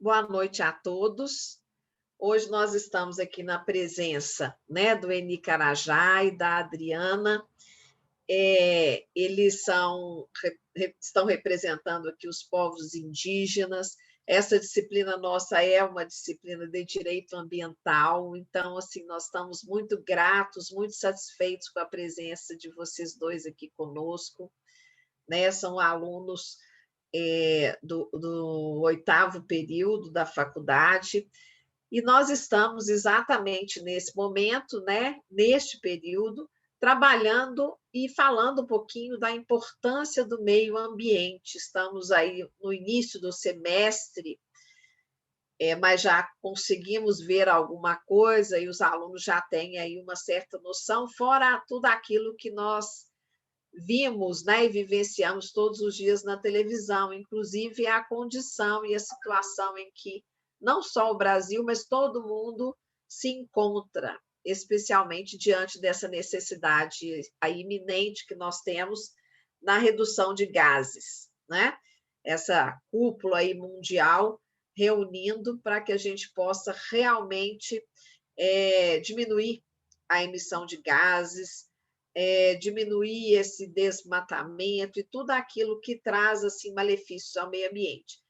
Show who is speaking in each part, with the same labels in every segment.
Speaker 1: Boa noite a todos. Hoje nós estamos aqui na presença, né, do Eni Carajá e da Adriana. Eles estão representando aqui os povos indígenas. Essa disciplina nossa é uma disciplina de direito ambiental, então, assim, nós estamos muito gratos, muito satisfeitos com a presença de vocês dois aqui conosco, né? São alunos do 8º período da faculdade, e nós estamos exatamente nesse momento, né, neste período, trabalhando e falando um pouquinho da importância do meio ambiente. Estamos aí no início do semestre, mas já conseguimos ver alguma coisa e os alunos já têm aí uma certa noção, fora tudo aquilo que nós vimos, né, e vivenciamos todos os dias na televisão, inclusive a condição e a situação em que não só o Brasil, mas todo mundo se encontra, especialmente diante dessa necessidade aí iminente que nós temos na redução de gases, né? Essa cúpula aí mundial reunindo para que a gente possa realmente diminuir a emissão de gases, diminuir esse desmatamento e tudo aquilo que traz assim malefícios ao meio ambiente.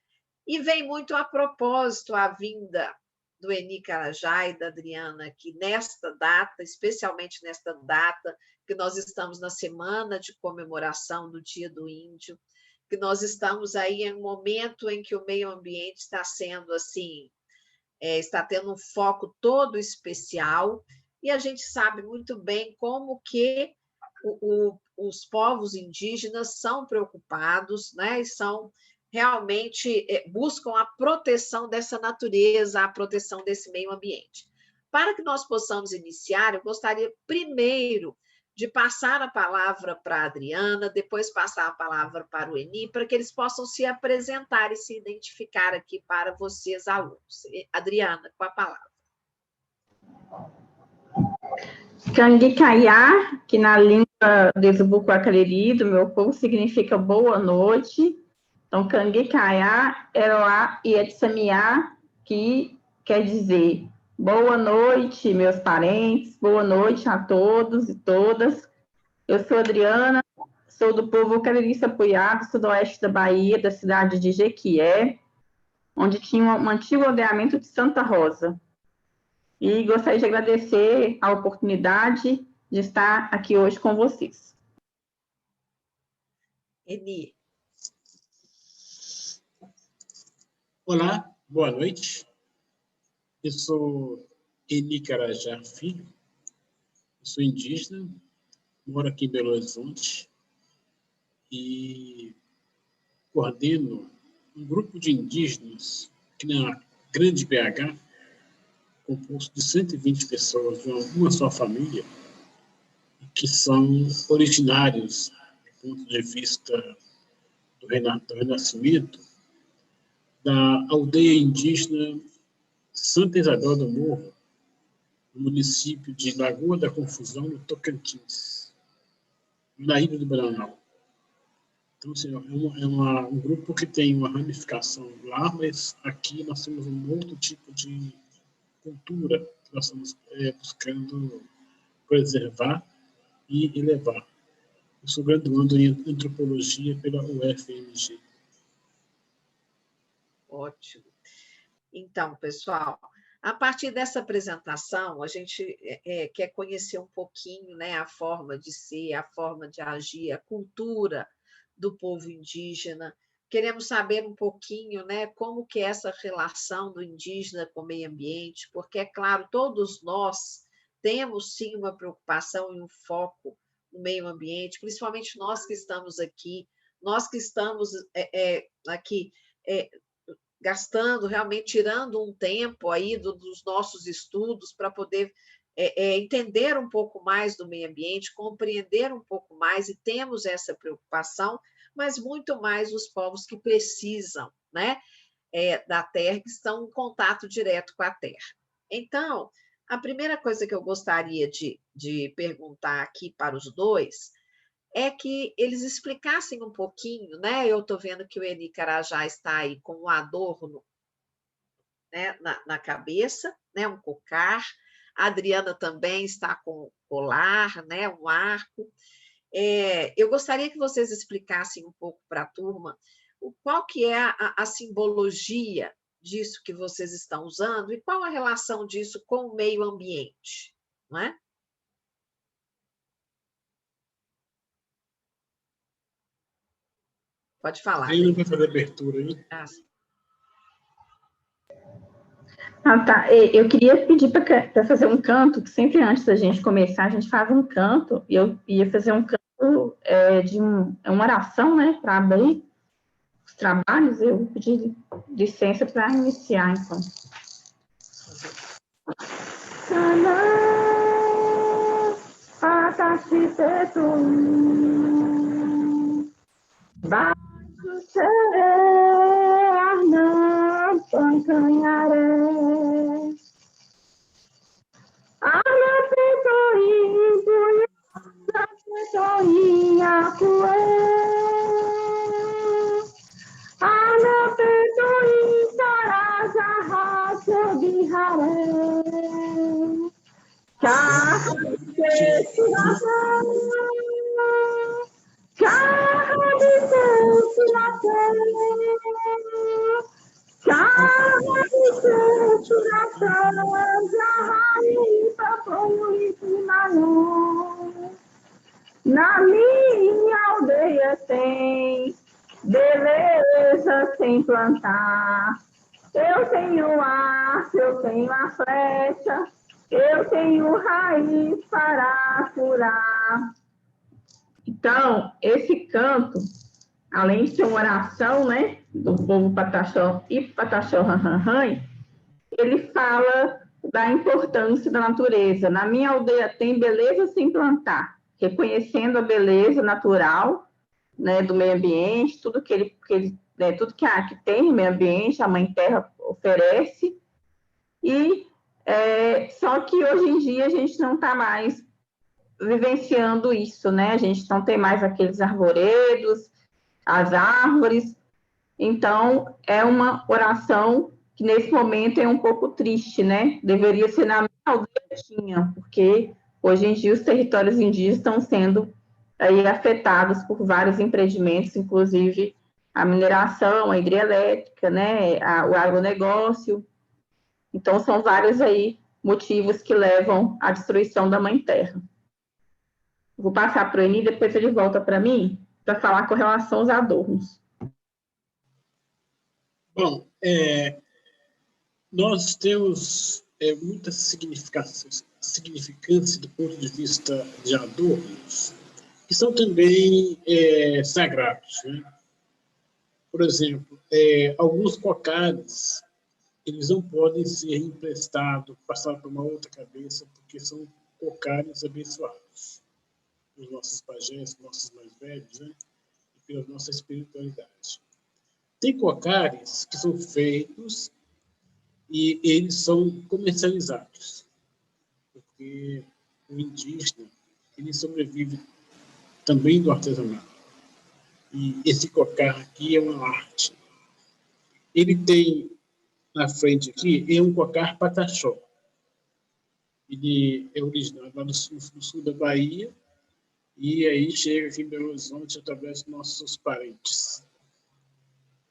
Speaker 1: E vem muito a propósito a vinda do Eni Carajá e da Adriana aqui nesta data, especialmente nesta data, que nós estamos na semana de comemoração do Dia do Índio, que nós estamos aí em um momento em que o meio ambiente está sendo assim, está tendo um foco todo especial, e a gente sabe muito bem como que os povos indígenas são preocupados, né, e são realmente buscam a proteção dessa natureza, a proteção desse meio ambiente. Para que nós possamos iniciar, eu gostaria primeiro de passar a palavra para a Adriana, depois passar a palavra para o Eni, para que eles possam se apresentar e se identificar aqui para vocês, alunos. Adriana, com a palavra.
Speaker 2: Canguicaiá, que na língua desbuco-acreri do meu povo significa boa noite. Então, Canguicaiá, Eroá e Etsamiá, que quer dizer boa noite, meus parentes, boa noite a todos e todas. Eu sou Adriana, sou do povo Cariri-Sapuiá, do sudoeste da Bahia, da cidade de Jequié, onde tinha um antigo aldeamento de Santa Rosa. E gostaria de agradecer a oportunidade de estar aqui hoje com vocês.
Speaker 1: Eni.
Speaker 3: Olá, boa noite. Eu sou Eni Carajá Filho, eu sou indígena, moro aqui em Belo Horizonte e coordeno um grupo de indígenas aqui na Grande BH, composto de 120 pessoas de uma só família, que são originários, do ponto de vista do Renascimento, da aldeia indígena Santa Isabel do Morro, no município de Lagoa da Confusão, no Tocantins, na Ilha do Bananal. Então, assim, um grupo que tem uma ramificação lá, mas aqui nós temos um outro tipo de cultura que nós estamos buscando preservar e elevar. Eu sou graduando em antropologia pela UFMG.
Speaker 1: Ótimo. Então, pessoal, a partir dessa apresentação, a gente quer conhecer um pouquinho, né, a forma de ser, a forma de agir, a cultura do povo indígena. Queremos saber um pouquinho, né, como que é essa relação do indígena com o meio ambiente, porque, é claro, todos nós temos, sim, uma preocupação e um foco no meio ambiente, principalmente nós que estamos aqui, nós que estamos aqui gastando, realmente tirando um tempo aí dos nossos estudos para poder entender um pouco mais do meio ambiente, compreender um pouco mais, e temos essa preocupação, mas muito mais os povos que precisam, né, da terra, que estão em contato direto com a terra. Então, a primeira coisa que eu gostaria de perguntar aqui para os dois é que eles explicassem um pouquinho, né? Eu estou vendo que o Eni Carajá está aí com um adorno né, na cabeça, né, um cocar. A Adriana também está com colar, né, um arco. Eu gostaria que vocês explicassem um pouco para a turma qual que é a simbologia disso que vocês estão usando e qual a relação disso com o meio ambiente, não é? Pode falar.
Speaker 3: Adriana vai fazer a abertura aí.
Speaker 2: Tá. Eu queria pedir para fazer um canto, que sempre antes da gente começar, a gente faz um canto, e eu ia fazer um canto de uma oração, né, para abrir os trabalhos. Eu vou pedir licença para iniciar, então. Na minha aldeia tem beleza sem plantar. Eu tenho arco, eu tenho a flecha, eu tenho raiz para curar. Então, esse canto, além de ser uma oração, né, do povo Pataxó e Pataxó Ranranran, ele fala da importância da natureza. Na minha aldeia tem beleza sem plantar, reconhecendo a beleza natural, né, do meio ambiente, tudo que tudo que tem no meio ambiente, a Mãe Terra oferece. E só que hoje em dia a gente não está mais vivenciando isso, né? A gente não tem mais aqueles arvoredos, as árvores. Então, é uma oração que nesse momento é um pouco triste, né? Deveria ser na minha aldeia, porque hoje em dia os territórios indígenas estão sendo aí afetados por vários empreendimentos, inclusive a mineração, a hidrelétrica, né? O agronegócio. Então, são vários aí motivos que levam à destruição da Mãe Terra. Vou passar para o Eni, depois ele volta para mim para falar com relação aos adornos.
Speaker 3: Bom, nós temos muita significância do ponto de vista de adornos, que são também sagrados. Né? Por exemplo, alguns cocares, eles não podem ser emprestados, passados para uma outra cabeça, porque são cocares abençoados. Os nossos pajés, nossos mais velhos, né? E pela nossa espiritualidade. Tem cocares que são feitos e eles são comercializados, porque o indígena ele sobrevive também do artesanato. E esse cocar aqui é uma arte. Ele tem na frente aqui é um cocar pataxó. Ele é originado lá no sul da Bahia e aí chega aqui em Belo Horizonte através dos nossos parentes.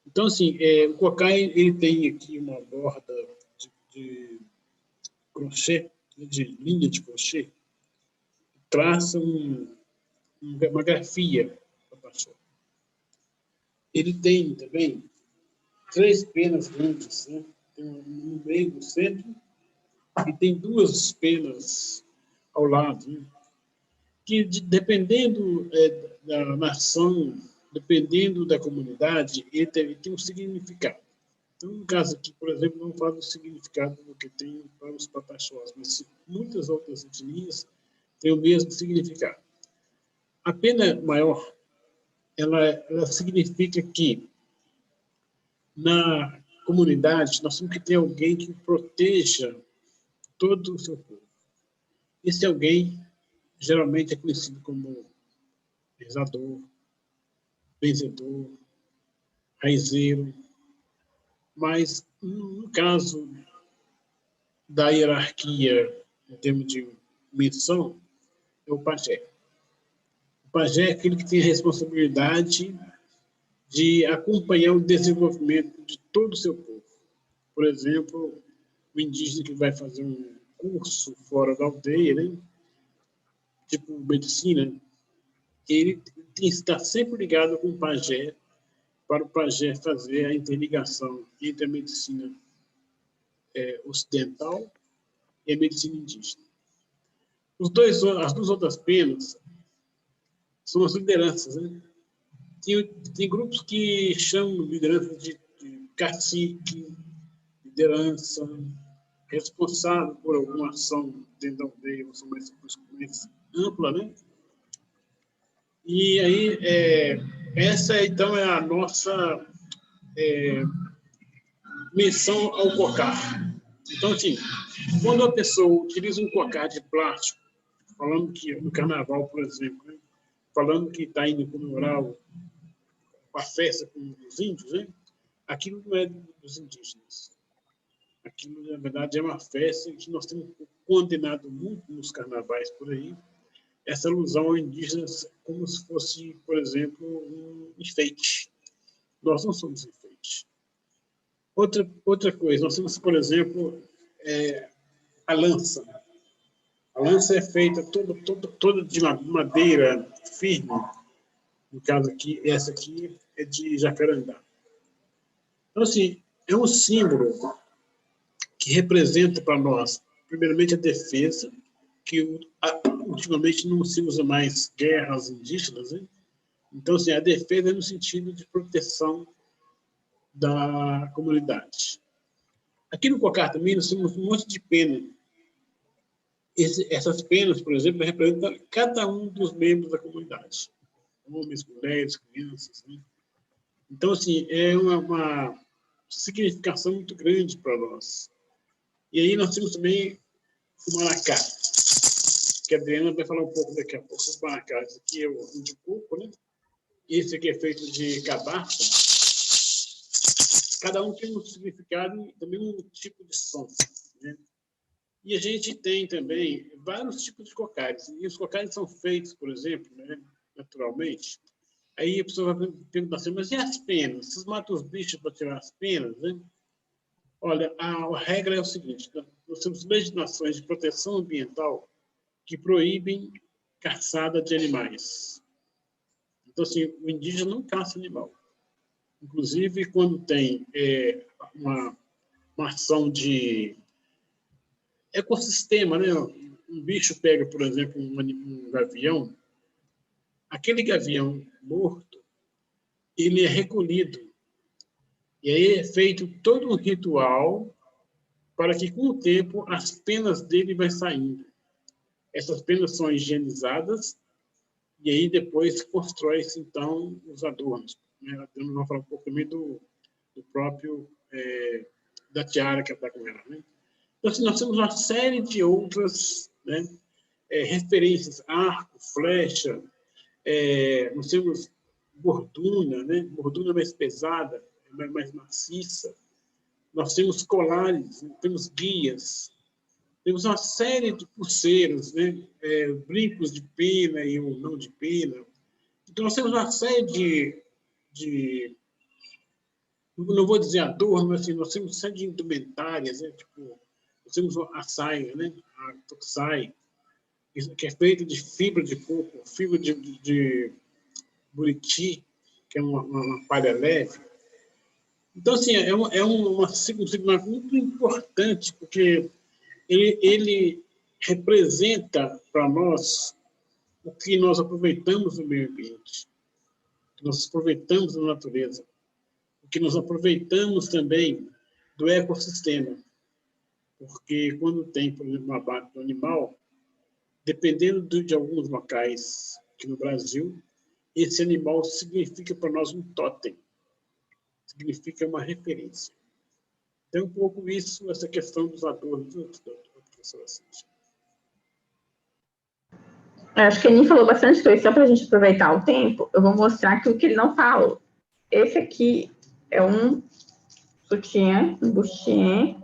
Speaker 3: Então, assim, o cocar ele tem aqui uma borda de crochê, de linha de crochê, traça uma grafia para a pessoa. Ele tem também 3 penas grandes, né? Tem um no meio, no centro, e tem 2 penas ao lado, né? Que, dependendo da nação, dependendo da comunidade, ele tem um significado. Então, no caso aqui, por exemplo, não falo do significado do que tem para os pataxós, mas muitas outras etnias têm o mesmo significado. A pena maior, ela significa que na comunidade nós temos que ter alguém que proteja todo o seu povo. Esse alguém geralmente é conhecido como rezador, benzedor, raizeiro, Mas, no caso da hierarquia, em termos de missão, é o pajé. O pajé é aquele que tem a responsabilidade de acompanhar o desenvolvimento de todo o seu povo. Por exemplo, o indígena que vai fazer um curso fora da aldeia, né? Tipo medicina, ele tem que estar sempre ligado com o pajé, para o pajé fazer a interligação entre a medicina ocidental e a medicina indígena. As duas outras penas são as lideranças, né? Tem grupos que chamam liderança de cacique, liderança, responsável por alguma ação dentro da aldeia, uma ação mais ampla, né? E aí, essa, então, é a nossa menção ao cocar. Então, assim, quando a pessoa utiliza um cocar de plástico, falando que no carnaval, por exemplo, né? Falando que está indo comemorar a festa com os índios, né? Aquilo não é dos indígenas. Aquilo, na verdade, é uma festa que nós temos condenado muito nos carnavais por aí, essa alusão ao indígena como se fosse, por exemplo, um enfeite. Nós não somos enfeite. Outra coisa, nós temos, por exemplo, a lança. A lança é feita toda de madeira firme. No caso aqui, essa aqui é de jacarandá. Então, assim, é um símbolo que representa para nós, primeiramente, a defesa, que ultimamente não se usa mais guerras indígenas, né? Então, assim, a defesa é no sentido de proteção da comunidade. Aqui no cocar também nós temos um monte de pena. Essas penas, por exemplo, representam cada um dos membros da comunidade. Homens, mulheres, crianças, né? Então, assim, é uma significação muito grande para nós. E aí nós temos também o maracá, que a Adriana vai falar um pouco daqui a pouco sobre o maracá. Esse aqui é o de coco, né? Esse aqui é feito de cabaça. Cada um tem um significado e também um tipo de som, né? E a gente tem também vários tipos de cocares. E os cocares são feitos, por exemplo, né, naturalmente. Aí a pessoa vai perguntar assim, mas e as penas? Vocês matam os bichos para tirar as penas, né? Olha, a regra é o seguinte, nós temos legislações de proteção ambiental que proíbem caçada de animais. Então, assim, o indígena não caça animal. Inclusive, quando tem uma ação de ecossistema, né? Um bicho pega, por exemplo, um gavião, aquele gavião morto, ele é recolhido. E aí é feito todo um ritual para que, com o tempo, as penas dele vai saindo. Essas penas são higienizadas e aí depois constrói-se, então, os adornos. Né? Eu vou falar um pouco também do próprio, da tiara que está com ela. Né? Então, assim, nós temos uma série de outras, né, referências, arco, flecha, nós temos borduna, né? Borduna mais pesada, mais maciça. Nós temos colares, temos guias, temos uma série de pulseiras, né? Brincos de pena e ou não de pena. Então, nós temos uma série não vou dizer adorno, mas assim, nós temos uma série de indumentárias, né? Tipo, nós temos a saia, né? A toxai, que é feita de fibra de coco, fibra de buriti, que é uma palha leve. Então, assim, um significado muito importante, porque ele representa para nós o que nós aproveitamos do meio ambiente, o que nós aproveitamos da natureza, o que nós aproveitamos também do ecossistema. Porque quando tem, por exemplo, um abate do animal, dependendo de alguns locais aqui no Brasil, esse animal significa para nós um totem, significa uma referência. Então, um pouco isso, essa questão dos adornos da professora Cíntia.
Speaker 2: Acho que ele falou bastante coisa, só para a gente aproveitar o tempo, eu vou mostrar aqui o que ele não falou. Esse aqui é um sutiã, um bustier.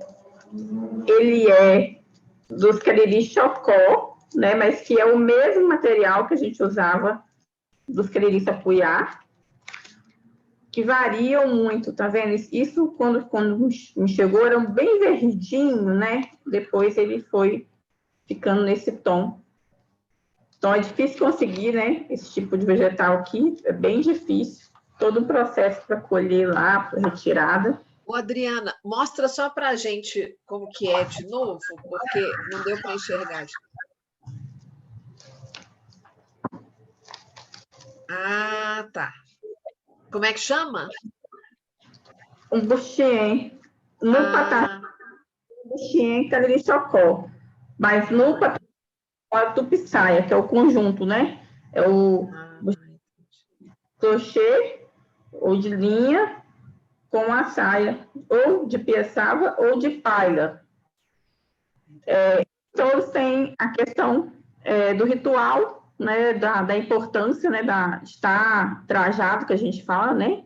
Speaker 2: Ele é dos Cariri Chocó, né? Mas que é o mesmo material que a gente usava dos Cariri Sapuiá, que variam muito, tá vendo? Isso, quando me chegou, era bem verdinho, né? Depois ele foi ficando nesse tom. Então, é difícil conseguir, né? Esse tipo de vegetal aqui, é bem difícil. Todo o processo para colher lá, para retirada.
Speaker 1: Ô, Adriana, mostra só para a gente como que é de novo, porque não deu para enxergar. Ah, tá. Como é que chama?
Speaker 2: Um buchien. No patacão, um buchien Cariri Chocó. Mas no patacão, a tupiçaia, que é o conjunto, né? É o crochê ou de linha com a saia, ou de piaçava ou de palha. Todos têm a questão do ritual, né, da importância, né, de estar trajado, que a gente fala, né?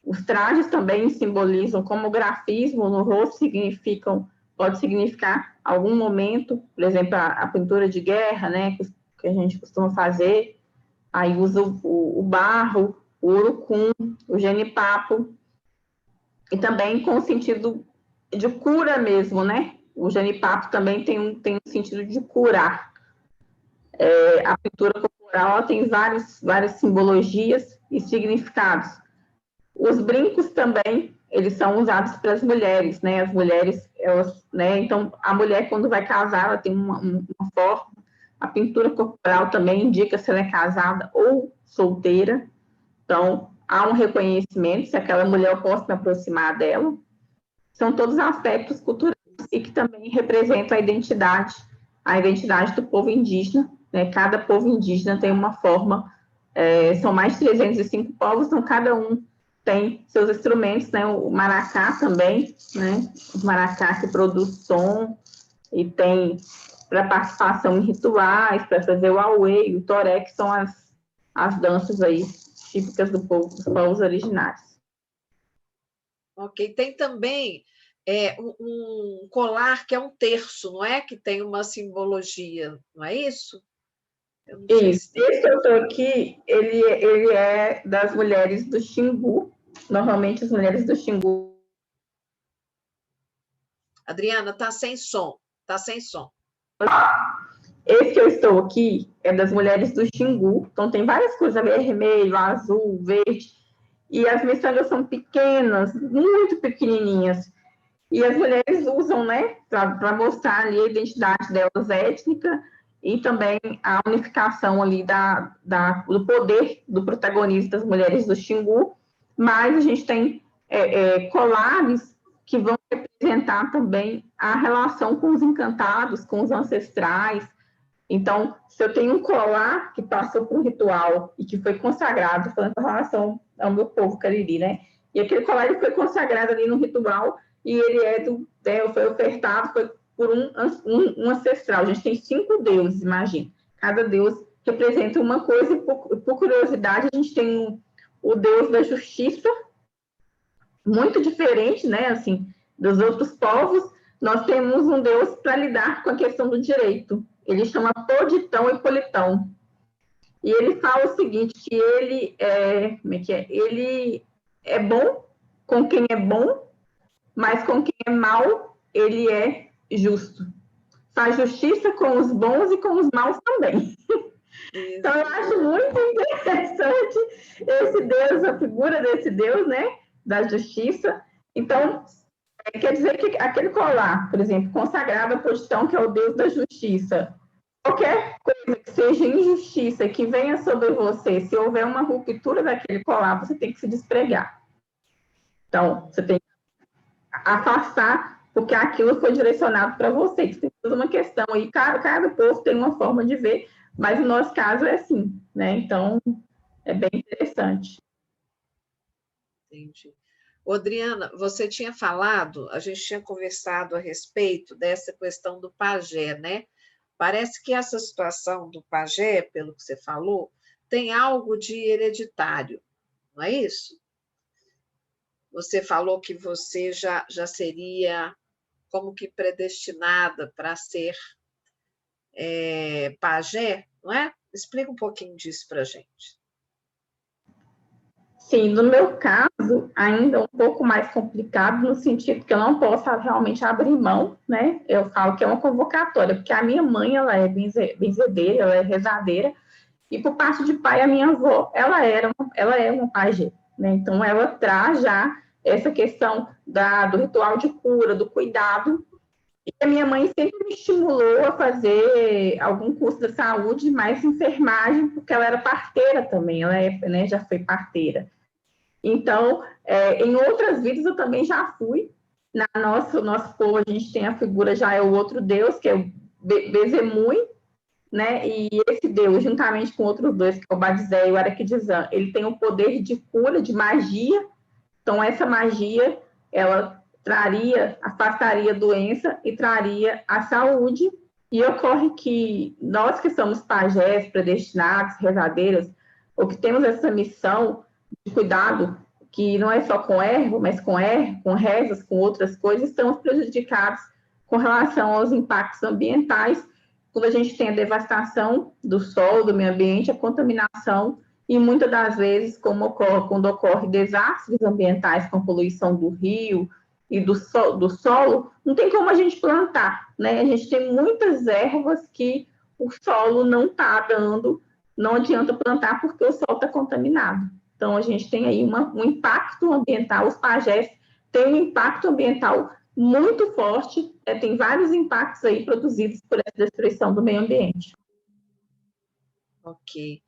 Speaker 2: Os trajes também simbolizam, como o grafismo no rosto pode significar algum momento, por exemplo, a pintura de guerra, né, que a gente costuma fazer, aí usa o barro, o urucum, o genipapo, e também com o sentido de cura mesmo, né? O genipapo também tem um sentido de curar. A pintura corporal tem várias simbologias e significados. Os brincos também, eles são usados para as mulheres, né? As mulheres, elas, né? Então, a mulher, quando vai casar, ela tem uma forma. A pintura corporal também indica se ela é casada ou solteira. Então, há um reconhecimento, se aquela mulher eu posso me aproximar dela. São todos aspectos culturais e que também representam a identidade do povo indígena, né? Cada povo indígena tem uma forma, são mais de 305 povos, então cada um tem seus instrumentos, né? O maracá também, né? O maracá que produz som e tem para participação em rituais, para fazer o auê, o toré, que são as danças aí típicas dos povos originários.
Speaker 1: Ok, tem também um colar que é um terço, não é? Que tem uma simbologia, não é isso? Eu não sei
Speaker 2: Isso.
Speaker 1: se tem.
Speaker 2: Esse que eu estou aqui, ele é das mulheres do Xingu. Normalmente as mulheres do Xingu.
Speaker 1: Adriana, está sem som. Está sem som.
Speaker 2: Esse que eu estou aqui é das mulheres do Xingu. Então tem várias coisas, vermelho, azul, verde. E as miçangas são pequenas, muito pequenininhas. E as mulheres usam, né, para mostrar ali a identidade delas étnica e também a unificação ali do poder do protagonismo das mulheres do Xingu. Mas a gente tem colares que vão representar também a relação com os encantados, com os ancestrais. Então, se eu tenho um colar que passou por um ritual e que foi consagrado, falando com relação ao meu povo cariri, né? E aquele colar ele foi consagrado ali no ritual e ele foi ofertado por um ancestral. A gente tem 5 deuses, imagina. Cada deus representa uma coisa e, por curiosidade, a gente tem o deus da justiça, muito diferente, né, assim, dos outros povos. Nós temos um deus para lidar com a questão do direito. Ele chama Poditão e Politão. E ele fala o seguinte, que ele é bom com quem é bom, mas com quem é mau, ele é justo. Faz justiça com os bons e com os maus também. Então, eu acho muito interessante esse Deus, a figura desse Deus, né, da justiça. Então, quer dizer que aquele colar, por exemplo, consagrado a Poditão, que é o Deus da justiça, qualquer coisa que seja injustiça que venha sobre você, se houver uma ruptura daquele colar, você tem que se despregar. Então, você tem que afastar, porque aquilo foi direcionado para você. Que tem toda uma questão aí, cada povo tem uma forma de ver, mas no nosso caso é assim, né? Então, é bem interessante.
Speaker 1: Entendi. Ô, Adriana, você tinha falado, a gente tinha conversado a respeito dessa questão do pajé, né? Parece que essa situação do pajé, pelo que você falou, tem algo de hereditário, não é isso? você falou que você já seria como que predestinada para ser pajé, não é? Explica um pouquinho disso para a gente.
Speaker 2: Sim, no meu caso, ainda é um pouco mais complicado, no sentido que eu não posso realmente abrir mão, né? Eu falo que é uma convocatória, porque a minha mãe, ela é benzedeira, ela é rezadeira, e por parte de pai, a minha avó, ela é uma pajé, né? Então, ela traz já essa questão do ritual de cura, do cuidado. E a minha mãe sempre me estimulou a fazer algum curso da saúde, mais enfermagem, porque ela era parteira também, ela né, já foi parteira. Então, em outras vidas eu também já fui. Nosso povo, a gente tem a figura, já é o outro deus, que é o Bezemui, né? E esse deus, juntamente com outros dois, que é o Badizé e o Araquidizã, ele tem o poder de cura, de magia. Então, essa magia, ela afastaria a doença e traria a saúde. E ocorre que nós que somos pajés, predestinados, rezadeiras, ou que temos essa missão de cuidado, que não é só com ervo, mas com rezas, com outras coisas, estamos prejudicados com relação aos impactos ambientais, quando a gente tem a devastação do solo, do meio ambiente, a contaminação, e muitas das vezes, quando ocorre desastres ambientais com poluição do rio e do solo, não tem como a gente plantar, né? A gente tem muitas ervas que o solo não está dando, não adianta plantar porque o solo está contaminado. Então, a gente tem aí um impacto ambiental, os pajés têm um impacto ambiental muito forte, tem vários impactos aí produzidos por essa destruição do meio ambiente.
Speaker 1: Ok.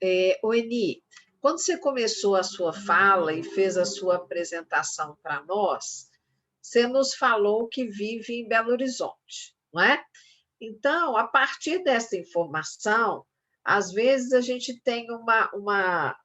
Speaker 1: Eni, quando você começou a sua fala e fez a sua apresentação para nós, você nos falou que vive em Belo Horizonte, não é? Então, a partir dessa informação, às vezes a gente tem uma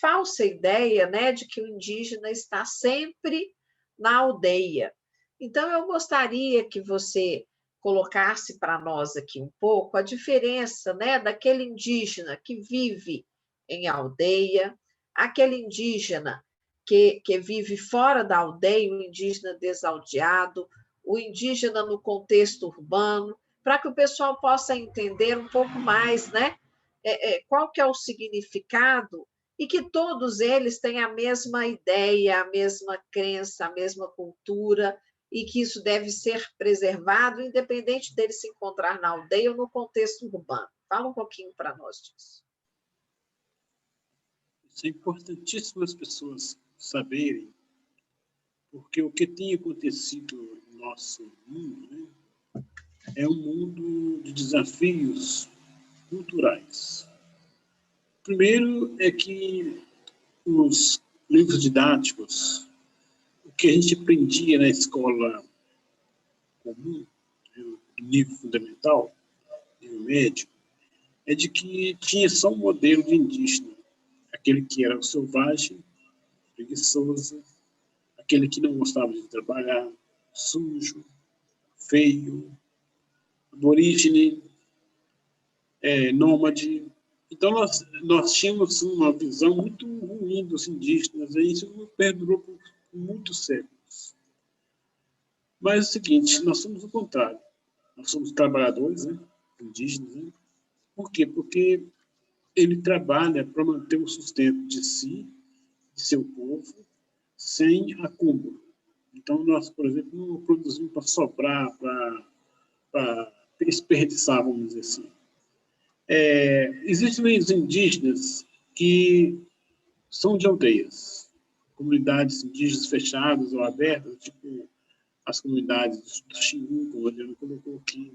Speaker 1: falsa ideia, né, de que o indígena está sempre na aldeia. Então, eu gostaria que você colocasse para nós aqui um pouco a diferença, né, daquele indígena que vive em aldeia, aquele indígena que vive fora da aldeia, o indígena desaldeado, o indígena no contexto urbano, para que o pessoal possa entender um pouco mais, né, qual que é o significado e que todos eles têm a mesma ideia, a mesma crença, a mesma cultura, e que isso deve ser preservado, independente dele se encontrar na aldeia ou no contexto urbano. Fala um pouquinho para nós disso.
Speaker 3: Isso é importantíssimo as pessoas saberem, porque o que tem acontecido no nosso mundo, né, é um mundo de desafios culturais. Primeiro é que os livros didáticos, o que a gente aprendia na escola comum, no nível fundamental, nível médio, é de que tinha só um modelo de indígena, aquele que era o selvagem, preguiçoso, aquele que não gostava de trabalhar, sujo, feio, aborígene, nômade. Então, nós tínhamos uma visão muito ruim dos indígenas, e isso perdurou por muitos séculos. Mas é o seguinte, nós somos o contrário. Nós somos trabalhadores, né, indígenas. Né? Por quê? Porque ele trabalha para manter o sustento de si, de seu povo, sem acúmulo. Então, nós, por exemplo, não produzimos para sobrar, para desperdiçar, vamos dizer assim. Existem os indígenas que são de aldeias, comunidades indígenas fechadas ou abertas, tipo as comunidades do Xingu, como a Adriana colocou aqui,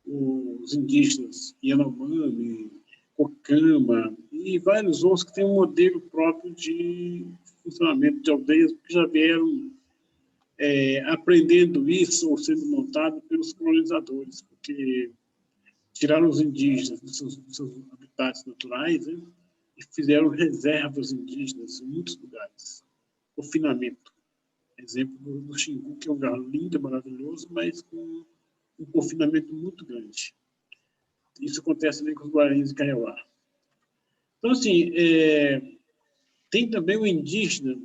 Speaker 3: os indígenas Yanomami, Ocama e vários outros que têm um modelo próprio de funcionamento de aldeias, que já vieram aprendendo isso ou sendo montado pelos colonizadores, porque tiraram os indígenas dos seus habitats naturais, né, e fizeram reservas indígenas em muitos lugares. Confinamento. Exemplo do Xingu, que é um lugar lindo, maravilhoso, mas com um confinamento muito grande. Isso acontece também com os Guaranis de Kaiowá. Então, assim, tem também o indígena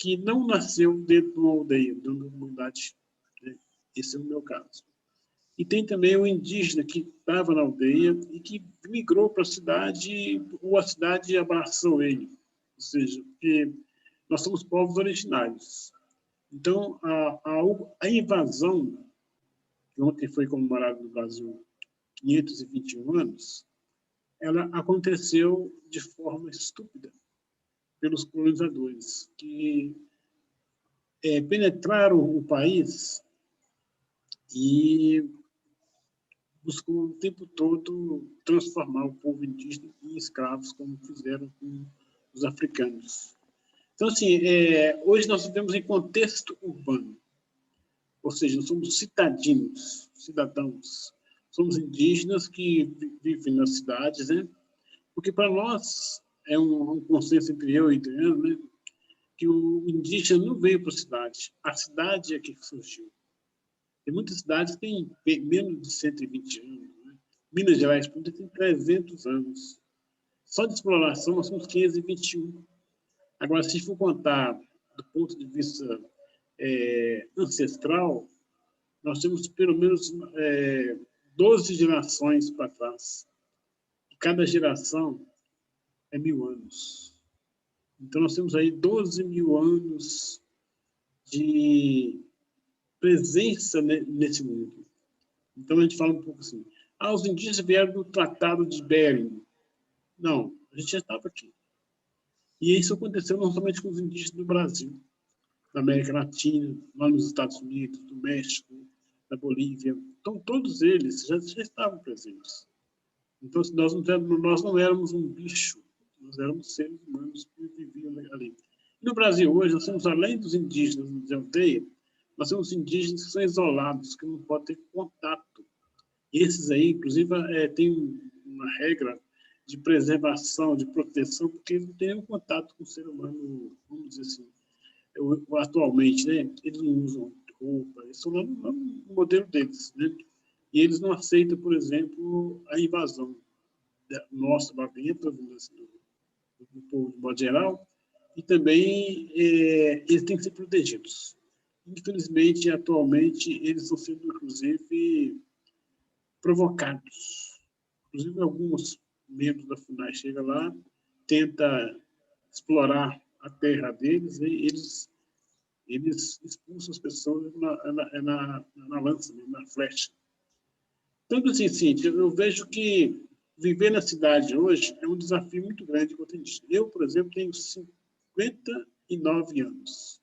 Speaker 3: que não nasceu dentro de uma aldeia, dentro de uma comunidade. Né? Esse é o meu caso. E tem também o indígena que estava na aldeia e que migrou para a cidade, ou a cidade abraçou ele. Ou seja, porque nós somos povos originários. Então, a invasão, que ontem foi comemorada no Brasil 521 anos, ela aconteceu de forma estúpida pelos colonizadores, que penetraram o país e buscou o tempo todo transformar o povo indígena em escravos, como fizeram com os africanos. Então, assim, hoje nós vivemos em contexto urbano, ou seja, nós somos cidadãos, somos indígenas que vivem nas cidades, né? Porque para nós é um consenso entre eu e Adriano, né? Que o indígena não veio para a cidade é que surgiu. Tem muitas cidades que têm menos de 120 anos. Né? Minas Gerais, por exemplo, tem 300 anos. Só de exploração nós somos 521. Agora, se for contar do ponto de vista ancestral, nós temos pelo menos 12 gerações para trás. E cada geração é 1000 anos. Então, nós temos aí 12 mil anos de presença nesse mundo. Então, a gente fala um pouco assim, os indígenas vieram do Tratado de Bering. Não, a gente já estava aqui. E isso aconteceu não somente com os indígenas do Brasil, na América Latina, lá nos Estados Unidos, no México, na Bolívia. Então, todos eles já estavam presentes. Então, nós não éramos um bicho, nós éramos seres humanos que viviam ali. E no Brasil, hoje, nós temos, além dos indígenas de aldeia, nós temos indígenas que são isolados, que não podem ter contato. E esses aí, inclusive, têm uma regra de preservação, de proteção, porque eles não têm nenhum contato com o ser humano, vamos dizer assim, atualmente, né? Eles não usam roupa, eles estão lá no modelo deles, né? E eles não aceitam, por exemplo, a invasão nossa lá dentro, do povo de modo geral, e também eles têm que ser protegidos. Infelizmente, atualmente, eles estão sendo, inclusive, provocados. Inclusive, alguns membros da FUNAI chegam lá, tenta explorar a terra deles, e eles expulsam as pessoas na lança, na flecha. Então, assim, Cíntia, eu vejo que viver na cidade hoje é um desafio muito grande quanto a isso. Eu, por exemplo, tenho 59 anos.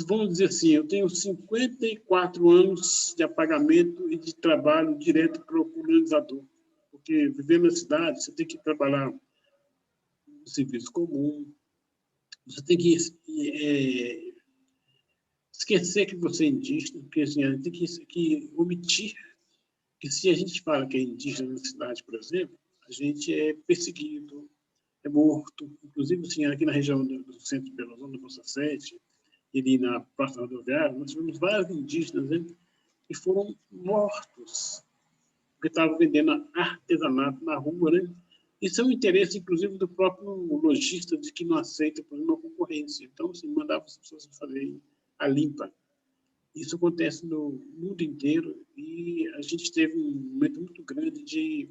Speaker 3: Vamos dizer assim, eu tenho 54 anos de apagamento e de trabalho direto para o colonizador. Porque viver na cidade, você tem que trabalhar no serviço comum, você tem que esquecer que você é indígena, porque assim, a gente tem que omitir que se a gente fala que é indígena na cidade, por exemplo, a gente é perseguido, é morto. Inclusive, assim, aqui na região do centro de Belo Horizonte, do Poça 7, e na Praça Rodoviária, nós tivemos vários indígenas, né, que foram mortos, porque estavam vendendo artesanato na rua, né? Isso é um interesse, inclusive, do próprio lojista, de que não aceita, por exemplo, uma concorrência. Então, assim, mandava as pessoas fazerem a limpa. Isso acontece no mundo inteiro e a gente teve um momento muito grande de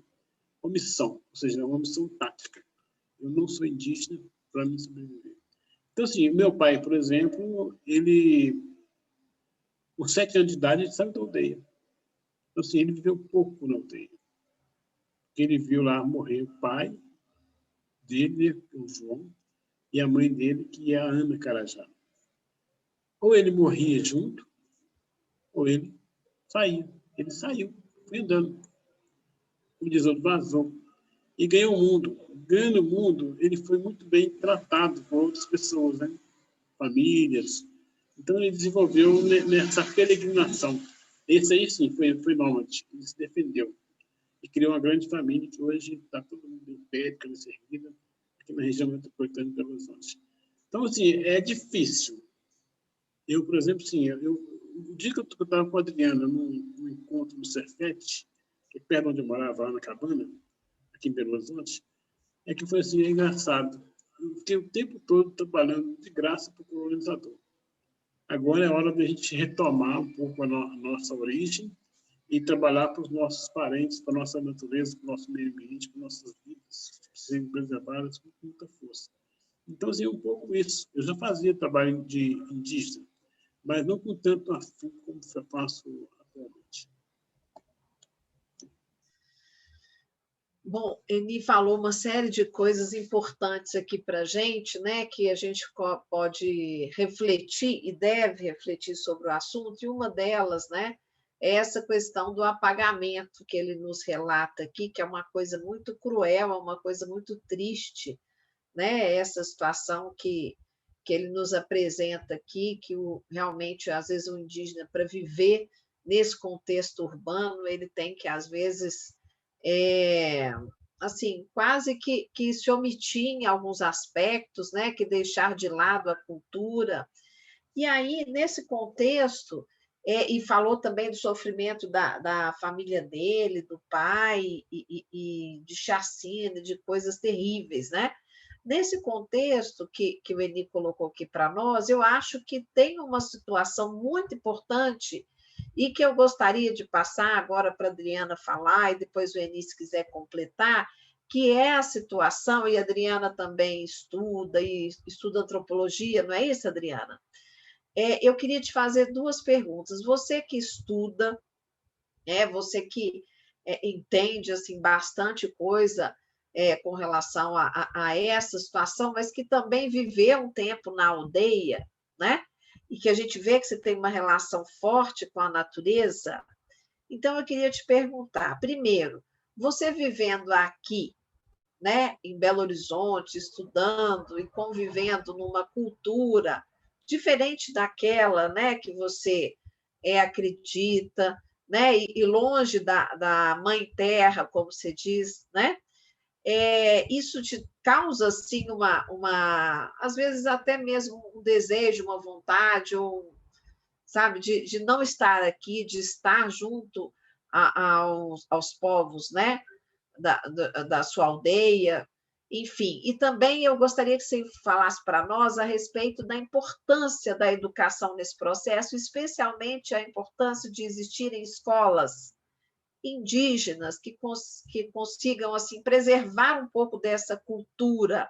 Speaker 3: omissão, ou seja, uma omissão tática. Eu não sou indígena para me sobreviver. Então, assim, meu pai, por exemplo, ele, com 7 anos de idade, ele saiu da aldeia. Então, assim, ele viveu pouco na aldeia. Ele viu lá morrer o pai dele, o João, e a mãe dele, que é a Ana Carajá. Ou ele morria junto, ou ele saía. Ele saiu, foi andando. Como diz outro, vazou. E ganhou o mundo. Ganhando o mundo, ele foi muito bem tratado por outras pessoas, né? Famílias. Então, ele desenvolveu nessa peregrinação. Esse aí, sim, foi nômade. Ele se defendeu. E criou uma grande família que hoje está todo mundo em pé, cabeça erguida, aqui na região metropolitana de Belo Horizonte. Então, assim, é difícil. Eu, por exemplo, sim, o dia que eu estava com a Adriana num encontro no Cefete, que é perto onde eu morava, lá na Cabana, aqui em Belo Horizonte, é que foi assim, engraçado. fiquei o tempo todo trabalhando de graça para o colonizador. Agora é hora de a gente retomar um pouco a nossa origem e trabalhar para os nossos parentes, para a nossa natureza, para o nosso meio ambiente, para nossas vidas, que precisam preservadas com muita força. Então, assim, um pouco isso. Eu já fazia trabalho de indígena, mas não com tanto afinco como eu faço atualmente.
Speaker 1: Bom, Eni falou uma série de coisas importantes aqui para a gente, né, que a gente pode refletir e deve refletir sobre o assunto, e uma delas, né, é essa questão do apagamento que ele nos relata aqui, que é uma coisa muito cruel, é uma coisa muito triste, né, essa situação que ele nos apresenta aqui, que realmente, às vezes, o indígena, para viver nesse contexto urbano, ele tem que, às vezes, assim, quase que se omitir em alguns aspectos, né, que deixar de lado a cultura. E aí, nesse contexto, e falou também do sofrimento da família dele, do pai, e de chacina, de coisas terríveis, né? Nesse contexto que o Eni colocou aqui para nós, eu acho que tem uma situação muito importante e que eu gostaria de passar agora para a Adriana falar, e depois o Eni, se quiser completar, que é a situação, e a Adriana também estuda, e estuda antropologia, não é isso, Adriana? Eu queria te fazer duas perguntas. Você que estuda, você que entende assim, bastante coisa com relação a essa situação, mas que também viveu um tempo na aldeia, né? E que a gente vê que você tem uma relação forte com a natureza. Então, eu queria te perguntar, primeiro, você vivendo aqui, né, em Belo Horizonte, estudando e convivendo numa cultura diferente daquela, né, que você acredita, né, e longe da mãe terra, como você diz, né? Isso te causa assim às vezes até mesmo um desejo, uma vontade, ou sabe, de não estar aqui, de estar junto aos povos, né, da sua aldeia, enfim. E também eu gostaria que você falasse para nós a respeito da importância da educação nesse processo, especialmente a importância de existirem escolas indígenas que consigam assim preservar um pouco dessa cultura,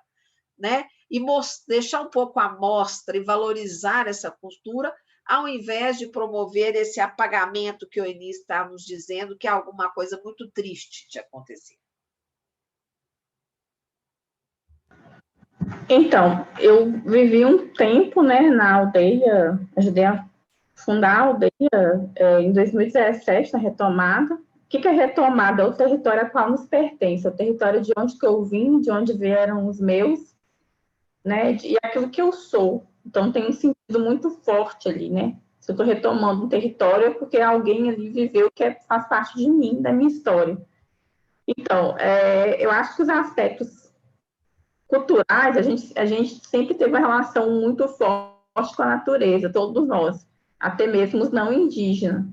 Speaker 1: né? E deixar um pouco à mostra e valorizar essa cultura, ao invés de promover esse apagamento que o Eni está nos dizendo, que é alguma coisa muito triste de acontecer.
Speaker 2: Então, eu vivi um tempo, né, na aldeia, ajudei a fundar a aldeia em 2017, na retomada. O que é retomada? É o território a qual nos pertence, é o território de onde que eu vim, de onde vieram os meus, né, e aquilo que eu sou. Então, tem um sentido muito forte ali, né? Se eu estou retomando um território, é porque alguém ali viveu que faz parte de mim, da minha história. Então, eu acho que os aspectos culturais, a gente sempre teve uma relação muito forte com a natureza, todos nós, até mesmo os não indígenas.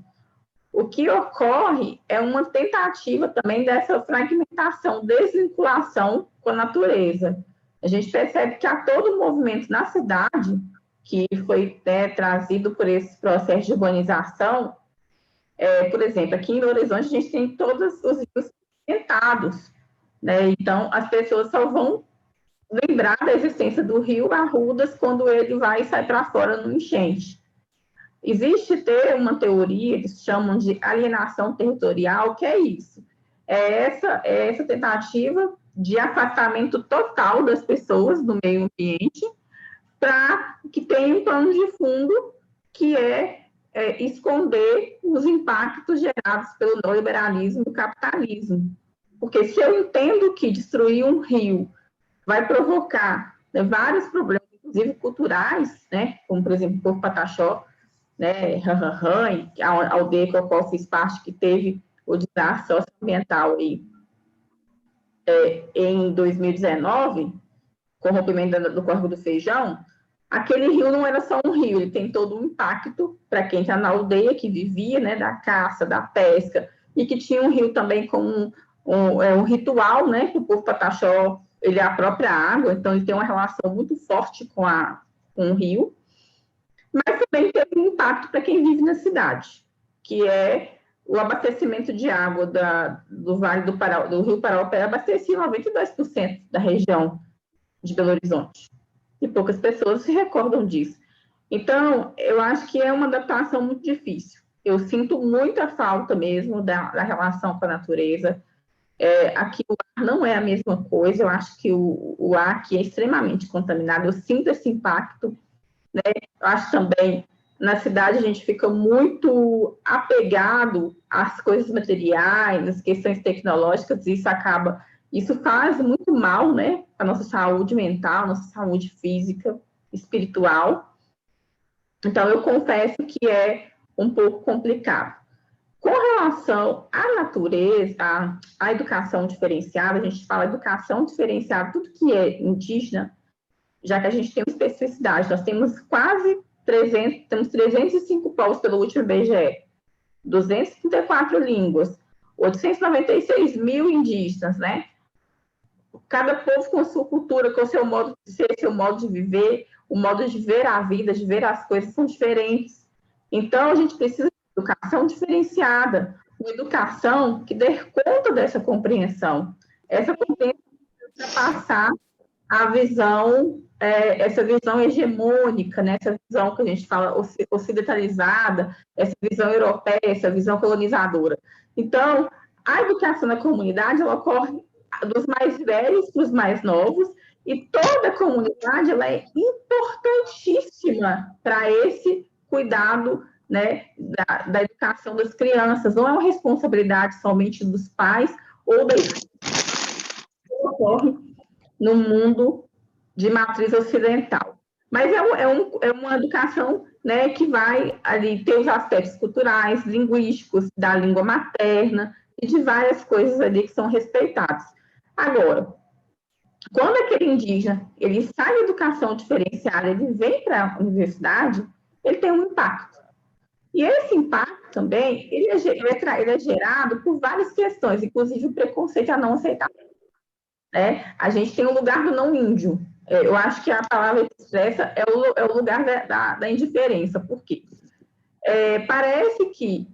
Speaker 2: O que ocorre é uma tentativa também dessa fragmentação, desvinculação com a natureza. A gente percebe que há todo um movimento na cidade, que foi trazido por esse processo de urbanização. Por exemplo, aqui em Belo Horizonte, a gente tem todos os rios sedimentados, né? Então, as pessoas só vão lembrar da existência do rio Arrudas quando ele vai e sai para fora no enchente. Existe uma teoria, eles chamam de alienação territorial, que é isso. É essa tentativa de afastamento total das pessoas do meio ambiente, para que tenha um plano de fundo que esconder os impactos gerados pelo neoliberalismo e o capitalismo. Porque se eu entendo que destruir um rio vai provocar vários problemas, inclusive culturais, né, como, por exemplo, o Porto Pataxó, né, a aldeia que eu fiz parte, que teve o desastre socioambiental em 2019, com o rompimento do Córrego do Feijão, aquele rio não era só um rio, ele tem todo um impacto para quem está na aldeia, que vivia, né, da caça, da pesca, e que tinha um rio também com um ritual, né, que o povo Pataxó ele é a própria água, então ele tem uma relação muito forte com o rio, mas também teve um impacto para quem vive na cidade, que é o abastecimento de água do Vale do Rio Paraopé abastecia 92% da região de Belo Horizonte. E poucas pessoas se recordam disso. Então, eu acho que é uma adaptação muito difícil. Eu sinto muita falta mesmo da relação com a natureza. Aqui o ar não é a mesma coisa, eu acho que o ar aqui é extremamente contaminado, eu sinto esse impacto, né? Eu acho também, na cidade a gente fica muito apegado às coisas materiais, às questões tecnológicas, e isso faz muito mal, né, a nossa saúde mental, nossa saúde física, espiritual. Então, eu confesso que é um pouco complicado. Com relação à natureza, à educação diferenciada, a gente fala educação diferenciada, tudo que é indígena, já que a gente tem uma especificidade, nós temos quase 305 povos pelo último IBGE, 234 línguas, 896 mil indígenas, né? Cada povo com a sua cultura, com o seu modo de ser, seu modo de viver, o modo de ver a vida, de ver as coisas são diferentes. Então, a gente precisa de educação diferenciada, uma educação que dê conta dessa compreensão. Essa compreensão precisa passar a visão, essa visão hegemônica, né? Essa visão que a gente fala ocidentalizada, essa visão europeia, essa visão colonizadora. Então, a educação na comunidade, ela ocorre dos mais velhos para os mais novos, e toda a comunidade ela é importantíssima para esse cuidado, né, da educação das crianças. Não é uma responsabilidade somente dos pais ou da escola, que ocorre no mundo de matriz ocidental. Mas é uma educação, né, que vai ali ter os aspectos culturais, linguísticos, da língua materna e de várias coisas ali que são respeitadas. Agora, quando aquele indígena ele sai da educação diferenciada, ele vem para a universidade, ele tem um impacto. E esse impacto também, ele é gerado por várias questões, inclusive o preconceito a não aceitável. A gente tem o lugar do não índio. Eu acho que a palavra que expressa é o lugar da indiferença. Por quê? Parece que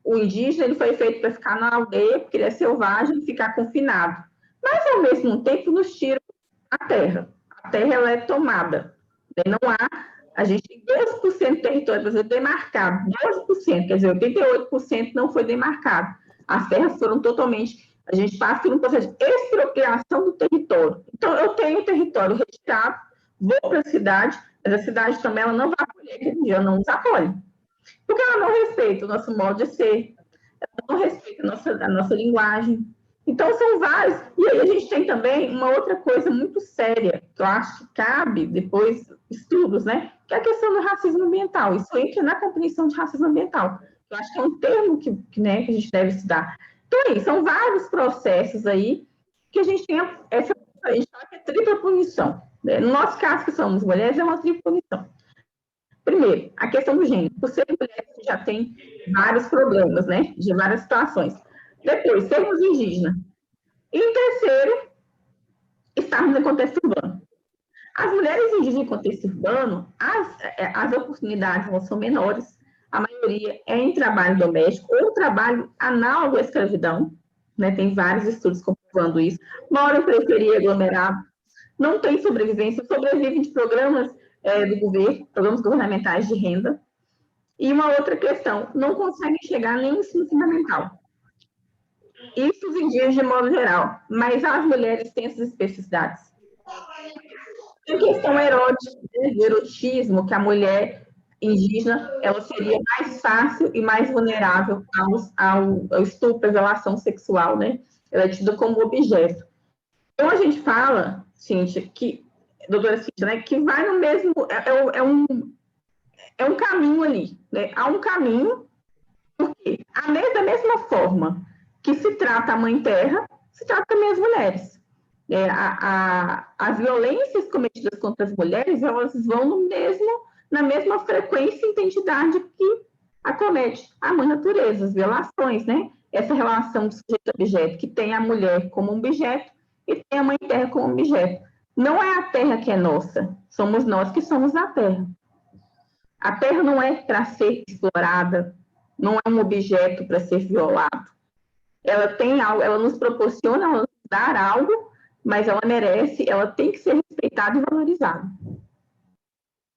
Speaker 2: o indígena ele foi feito para ficar na aldeia, porque ele é selvagem, ficar confinado. Mas, ao mesmo tempo, nos tira a terra. A terra ela é tomada. Não há... A gente tem 12% do território brasileiro demarcado. 12%, quer dizer, 88% não foi demarcado. As terras foram totalmente... A gente passa por um processo de expropriação do território. Então, eu tenho o território retirado, vou para a cidade, mas a cidade também ela não vai acolher, aquele dia não nos acolhe. Porque ela não respeita o nosso modo de ser, ela não respeita a nossa linguagem. Então, são vários. E aí a gente tem também uma outra coisa muito séria, que eu acho que cabe depois estudos, né? Que é a questão do racismo ambiental. Isso entra na compreensão de racismo ambiental. Eu acho que é um termo que a gente deve estudar. Então, aí, são vários processos aí que a gente tem a gente fala que é tripla punição. Né? No nosso caso, que somos mulheres, é uma tripla punição. Primeiro, a questão do gênero. Por ser mulher, já tem vários problemas, né? De várias situações. Depois, sermos indígenas. E em terceiro, estarmos em contexto urbano. As mulheres indígenas em contexto urbano, as oportunidades não são menores. A maioria é em trabalho doméstico ou trabalho análogo à escravidão. Né? Tem vários estudos comprovando isso. Moram em periferia, aglomerado. Não tem sobrevivência, sobrevivem de programas do governo, programas governamentais de renda. E uma outra questão, não conseguem chegar nem no ensino fundamental. Isso os indígenas de modo geral, mas as mulheres têm essas especificidades. Tem questão erótica, né, de erotismo, que a mulher indígena ela seria mais fácil e mais vulnerável ao estupro, à violação sexual, né? Ela é tida como objeto. Então, a gente fala, Cíntia, doutora Cíntia, né, que vai no mesmo... É um caminho ali, né? Há um caminho, porque da mesma forma que se trata a Mãe Terra, se trata também as mulheres. As violências cometidas contra as mulheres, elas vão na mesma frequência e intensidade que acomete a Mãe Natureza, as violações, né? Essa relação do sujeito-objeto, que tem a mulher como um objeto e tem a Mãe Terra como objeto. Não é a Terra que é nossa, somos nós que somos a Terra. A Terra não é para ser explorada, não é um objeto para ser violado. Ela tem algo, ela nos proporciona, ela nos dá algo, mas ela merece, ela tem que ser respeitada e valorizada.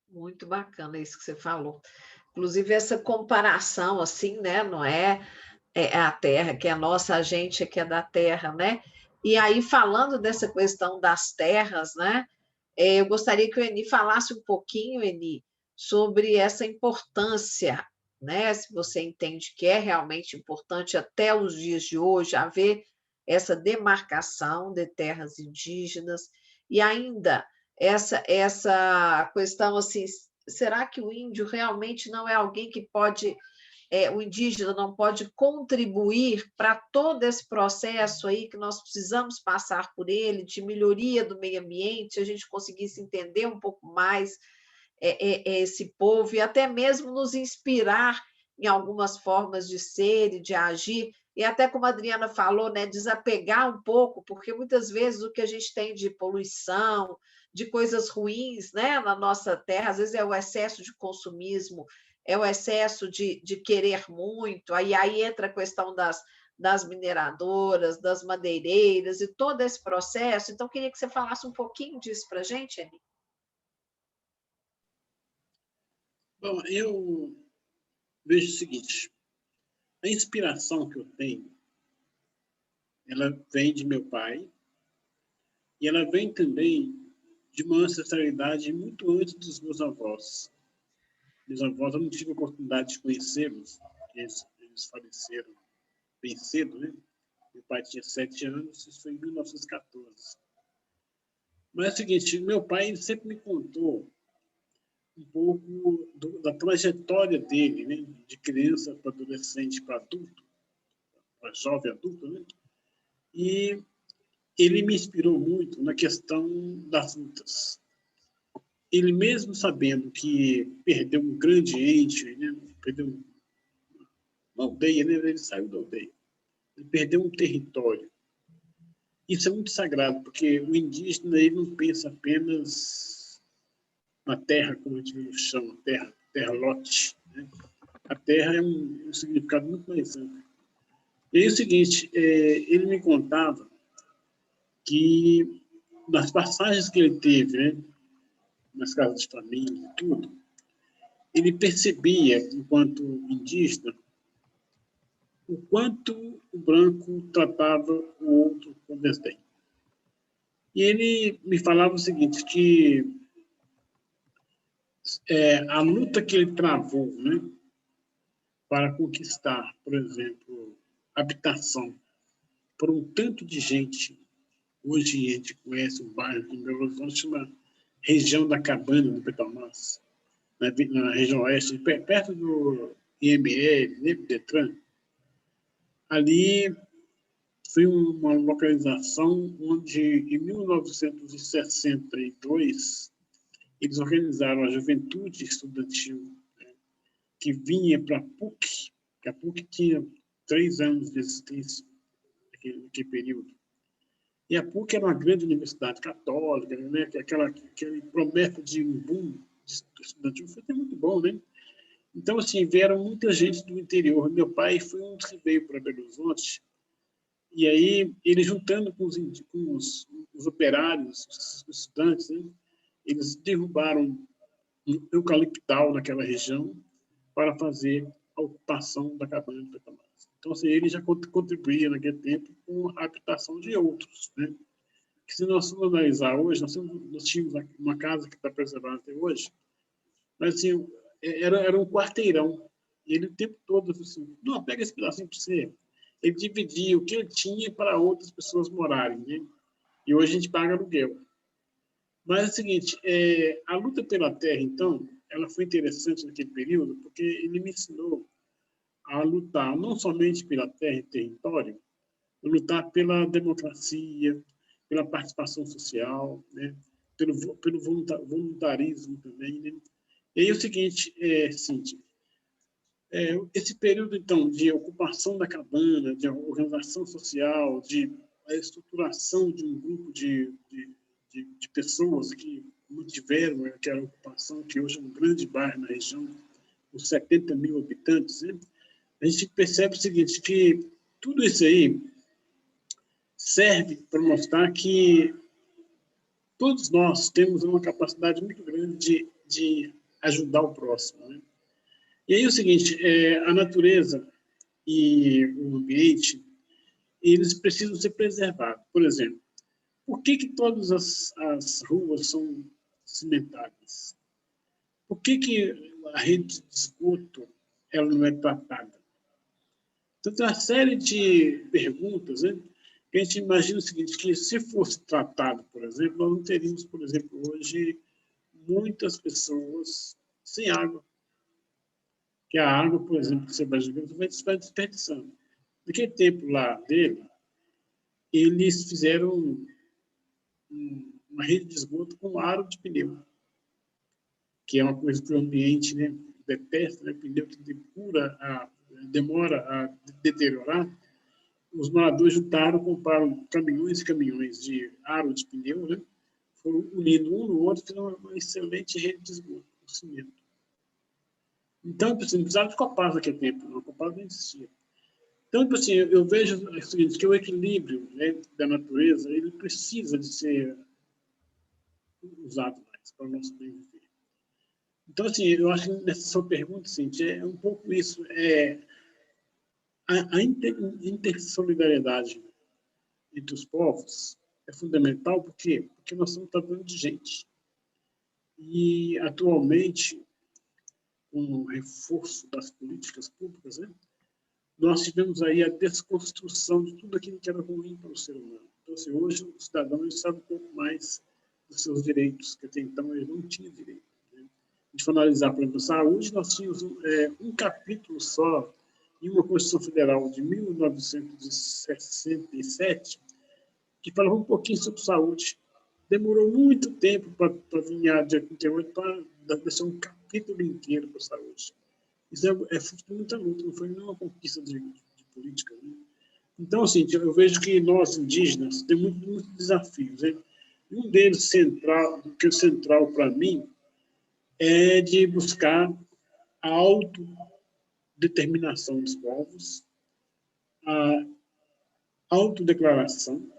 Speaker 1: Muito bacana isso que você falou. Inclusive, essa comparação, assim, né? Não é, a Terra que é nossa, a gente é que é da Terra, né? E aí, falando dessa questão das terras, né? Eu gostaria que o Eni falasse um pouquinho, Eni, sobre essa importância, né? Se você entende que é realmente importante até os dias de hoje haver essa demarcação de terras indígenas e ainda essa questão assim, será que o índio realmente não é alguém que pode o indígena não pode contribuir para todo esse processo aí que nós precisamos passar por ele, de melhoria do meio ambiente, se a gente conseguisse entender um pouco mais esse povo e até mesmo nos inspirar em algumas formas de ser e de agir, e até como a Adriana falou, né, desapegar um pouco, porque muitas vezes o que a gente tem de poluição, de coisas ruins, né, na nossa terra, às vezes é o excesso de consumismo, é o excesso de querer muito, aí entra a questão das mineradoras, das madeireiras e todo esse processo. Então, queria que você falasse um pouquinho disso para a gente, Eni.
Speaker 3: Bom, eu vejo o seguinte, a inspiração que eu tenho, ela vem de meu pai, e ela vem também de uma ancestralidade muito antes dos meus avós. Meus avós, eu não tive a oportunidade de conhecê-los, eles faleceram bem cedo, né? Meu pai tinha 7 anos, isso foi em 1914. Mas é o seguinte, meu pai sempre me contou um pouco da trajetória dele, né? De criança para adolescente para adulto, para jovem adulto, né? E ele me inspirou muito na questão das lutas. Ele mesmo sabendo que perdeu um grande ente, né? Perdeu uma aldeia, né? Ele saiu da aldeia. Ele perdeu um território. Isso é muito sagrado, porque o indígena ele não pensa apenas na terra, como a gente chama, terra lote. Né? A terra é um significado muito mais amplo. E é o seguinte, ele me contava que nas passagens que ele teve, né, nas casas de família e tudo, ele percebia, enquanto indígena, o quanto o branco tratava o outro com desdém. E ele me falava o seguinte, que a luta que ele travou, né, para conquistar, por exemplo, habitação por um tanto de gente. Hoje a gente conhece um bairro aqui em Belo Horizonte, chama região da Cabana do Petromás, na região oeste, perto do IML, né, Detran. Ali foi uma localização onde, em 1962, eles organizaram a juventude estudantil, né, que vinha para a PUC, que a PUC tinha 3 anos de existência naquele período. E a PUC era uma grande universidade católica, né? Aquele promessa de um boom estudantil foi muito bom, né? Então, assim, vieram muita gente do interior. Meu pai foi um dos que veio para Belo Horizonte, e aí ele juntando com os operários, os estudantes, né? Eles derrubaram um eucaliptal naquela região para fazer a ocupação da cabana de Petromás. Então, assim, ele já contribuía naquele tempo com a habitação de outros, né? Que se nós formos analisar hoje, nós tínhamos uma casa que está preservada até hoje, mas assim, era um quarteirão. E ele o tempo todo assim, não, pega esse pedacinho para você. Ele dividia o que ele tinha para outras pessoas morarem, né? E hoje a gente paga aluguel. Mas é o seguinte, a luta pela terra, então, ela foi interessante naquele período, porque ele me ensinou a lutar não somente pela terra e território, lutar pela democracia, pela participação social, né? pelo voluntarismo também. Né? E aí é o seguinte, Cíntia, esse período, então, de ocupação da cabana, de organização social, de a estruturação de um grupo de pessoas que mantiveram aquela ocupação, que hoje é um grande bairro na região, com 70 mil habitantes, né? A gente percebe o seguinte, que tudo isso aí serve para mostrar que todos nós temos uma capacidade muito grande de ajudar o próximo, né? E aí é o seguinte, a natureza e o ambiente, eles precisam ser preservados. Por exemplo, por que todas as ruas são cimentadas? Por que a rede de esgoto ela não é tratada? Então, tem uma série de perguntas, né, que a gente imagina o seguinte, que se fosse tratado, por exemplo, nós não teríamos, por exemplo, hoje, muitas pessoas sem água. Que a água, por exemplo, que você vai jogando, vai desperdiçando. Naquele tempo lá dele, eles fizeram uma rede de esgoto com aro de pneu, que é uma coisa que o ambiente, né, detesta, né, pneu que demora a deteriorar. Os moradores juntaram, compraram caminhões e caminhões de aro de pneu, né, foram unindo um no outro, fizeram uma excelente rede de esgoto, com cimento. Então, assim, não precisava de Copasa naquele tempo, não, a Copasa não existia. Então, assim, eu vejo o seguinte, que o equilíbrio, né, da natureza, ele precisa de ser usado mais para o nosso bem viver. Então, assim, eu acho que nessa sua pergunta, assim, é um pouco isso, a intersolidariedade entre os povos é fundamental, por quê? Porque nós estamos tratando de gente. E, atualmente, com o reforço das políticas públicas, né, nós tivemos aí a desconstrução de tudo aquilo que era ruim para o ser humano. Então, assim, hoje, o cidadão ele sabe um pouco mais dos seus direitos, que até então ele não tinha direito. Né? A gente for analisar, por exemplo, a saúde, nós tínhamos um capítulo só em uma Constituição Federal de 1967, que falava um pouquinho sobre saúde. Demorou muito tempo para vir a de 88 para deixar um capítulo inteiro para a saúde. Isso é fruto de muita luta, não foi nenhuma conquista de política. Né? Então, assim, eu vejo que nós, indígenas, temos muitos desafios. Né? Um deles, central para mim, é de buscar a autodeterminação dos povos, a autodeclaração,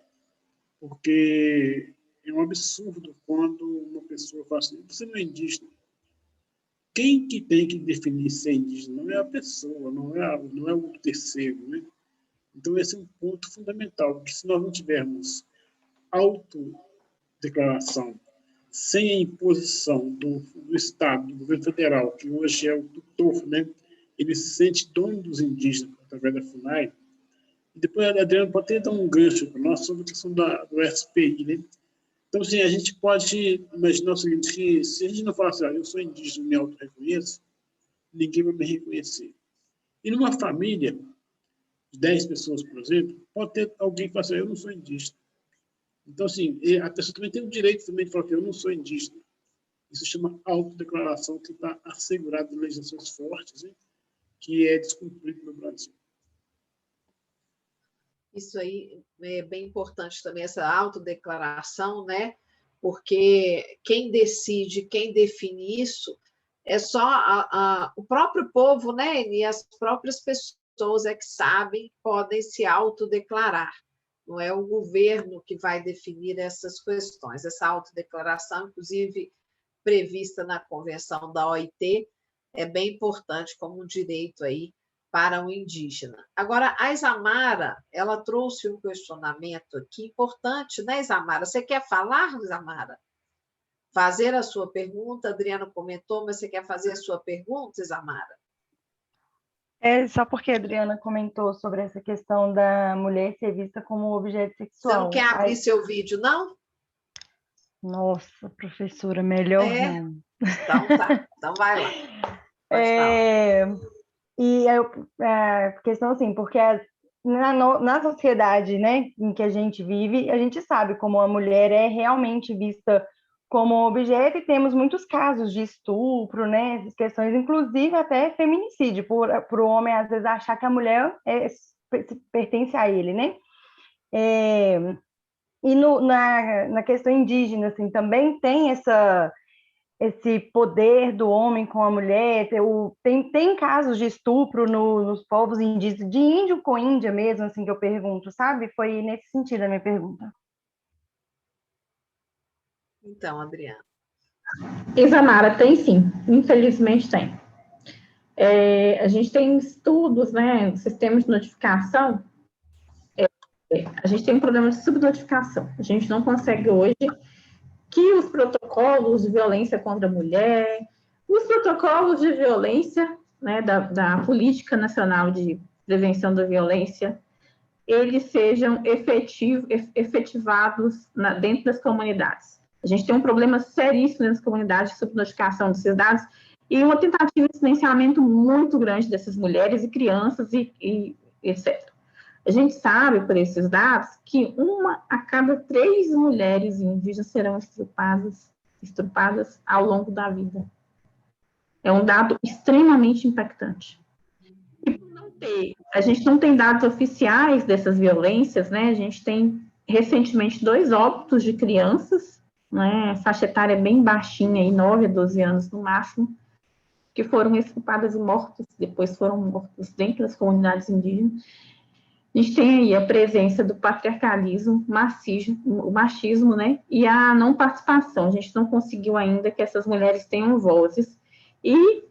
Speaker 3: porque é um absurdo quando uma pessoa fala assim, você não é indígena. Quem que tem que definir ser indígena? Não é a pessoa, não é o terceiro. Né? Então, esse é um ponto fundamental, porque se nós não tivermos autodeclaração sem a imposição do Estado, do governo federal, que hoje é o tutor, né? Ele se sente dono dos indígenas através da FUNAI. E depois a Adriana pode até dar um gancho para nós sobre a questão do SPI. Né? Então, assim, a gente pode imaginar o seguinte, que se a gente não falar assim, eu sou indígena e me auto-reconheço, ninguém vai me reconhecer. E numa família de 10 pessoas, por exemplo, pode ter alguém que fala assim, eu não sou indígena. Então, assim, a pessoa também tem o direito também de falar que eu não sou indígena. Isso chama autodeclaração, que está assegurado em legislações fortes, né, que é descumprido no Brasil.
Speaker 1: Isso aí é bem importante também, essa autodeclaração, né? Porque quem decide, quem define isso é só o próprio povo, né? E as próprias pessoas é que sabem, podem se autodeclarar. Não é o governo que vai definir essas questões. Essa autodeclaração, inclusive prevista na Convenção da OIT, é bem importante como um direito aí para o indígena. Agora, a Isamara, ela trouxe um questionamento aqui importante, né, Isamara? Você quer falar, Isamara? Fazer a sua pergunta, a Adriana comentou, mas você quer fazer a sua pergunta, Isamara?
Speaker 2: Só porque a Adriana comentou sobre essa questão da mulher ser vista como objeto sexual.
Speaker 1: Você não quer abrir seu vídeo, não?
Speaker 2: Nossa, professora, melhor não.
Speaker 1: Então tá, então vai lá. Pode falar.
Speaker 2: E a questão assim, porque na sociedade, né, em que a gente vive, a gente sabe como a mulher é realmente vista como objeto e temos muitos casos de estupro, né, essas questões, inclusive até feminicídio, por o homem às vezes achar que a mulher pertence a ele, né?
Speaker 4: E na questão indígena, assim, também tem esse poder do homem com a mulher, tem casos de estupro nos povos indígenas, de índio com índia mesmo, assim, que eu pergunto, sabe? Foi nesse sentido a minha pergunta.
Speaker 1: Então, Adriana.
Speaker 2: Isamara, tem sim, infelizmente tem. A gente tem estudos, né, sistemas de notificação, a gente tem um problema de subnotificação. A gente não consegue hoje que os protocolos de violência contra a mulher, os protocolos de violência, né, da Política Nacional de Prevenção da Violência, eles sejam efetivados dentro das comunidades. A gente tem um problema seríssimo nas comunidades de subnotificação desses dados e uma tentativa de silenciamento muito grande dessas mulheres e crianças e etc. A gente sabe, por esses dados, que 1 a cada 3 mulheres indígenas serão estrupadas ao longo da vida. É um dado extremamente impactante. E por não ter, a gente não tem dados oficiais dessas violências, né? A gente tem, recentemente, 2 óbitos de crianças, né? Faixa etária bem baixinha, aí, 9 a 12 anos no máximo, que foram estrupadas e mortas, depois foram mortas dentro das comunidades indígenas. A gente tem aí a presença do patriarcalismo, o machismo, né? E a não participação. A gente não conseguiu ainda que essas mulheres tenham vozes. E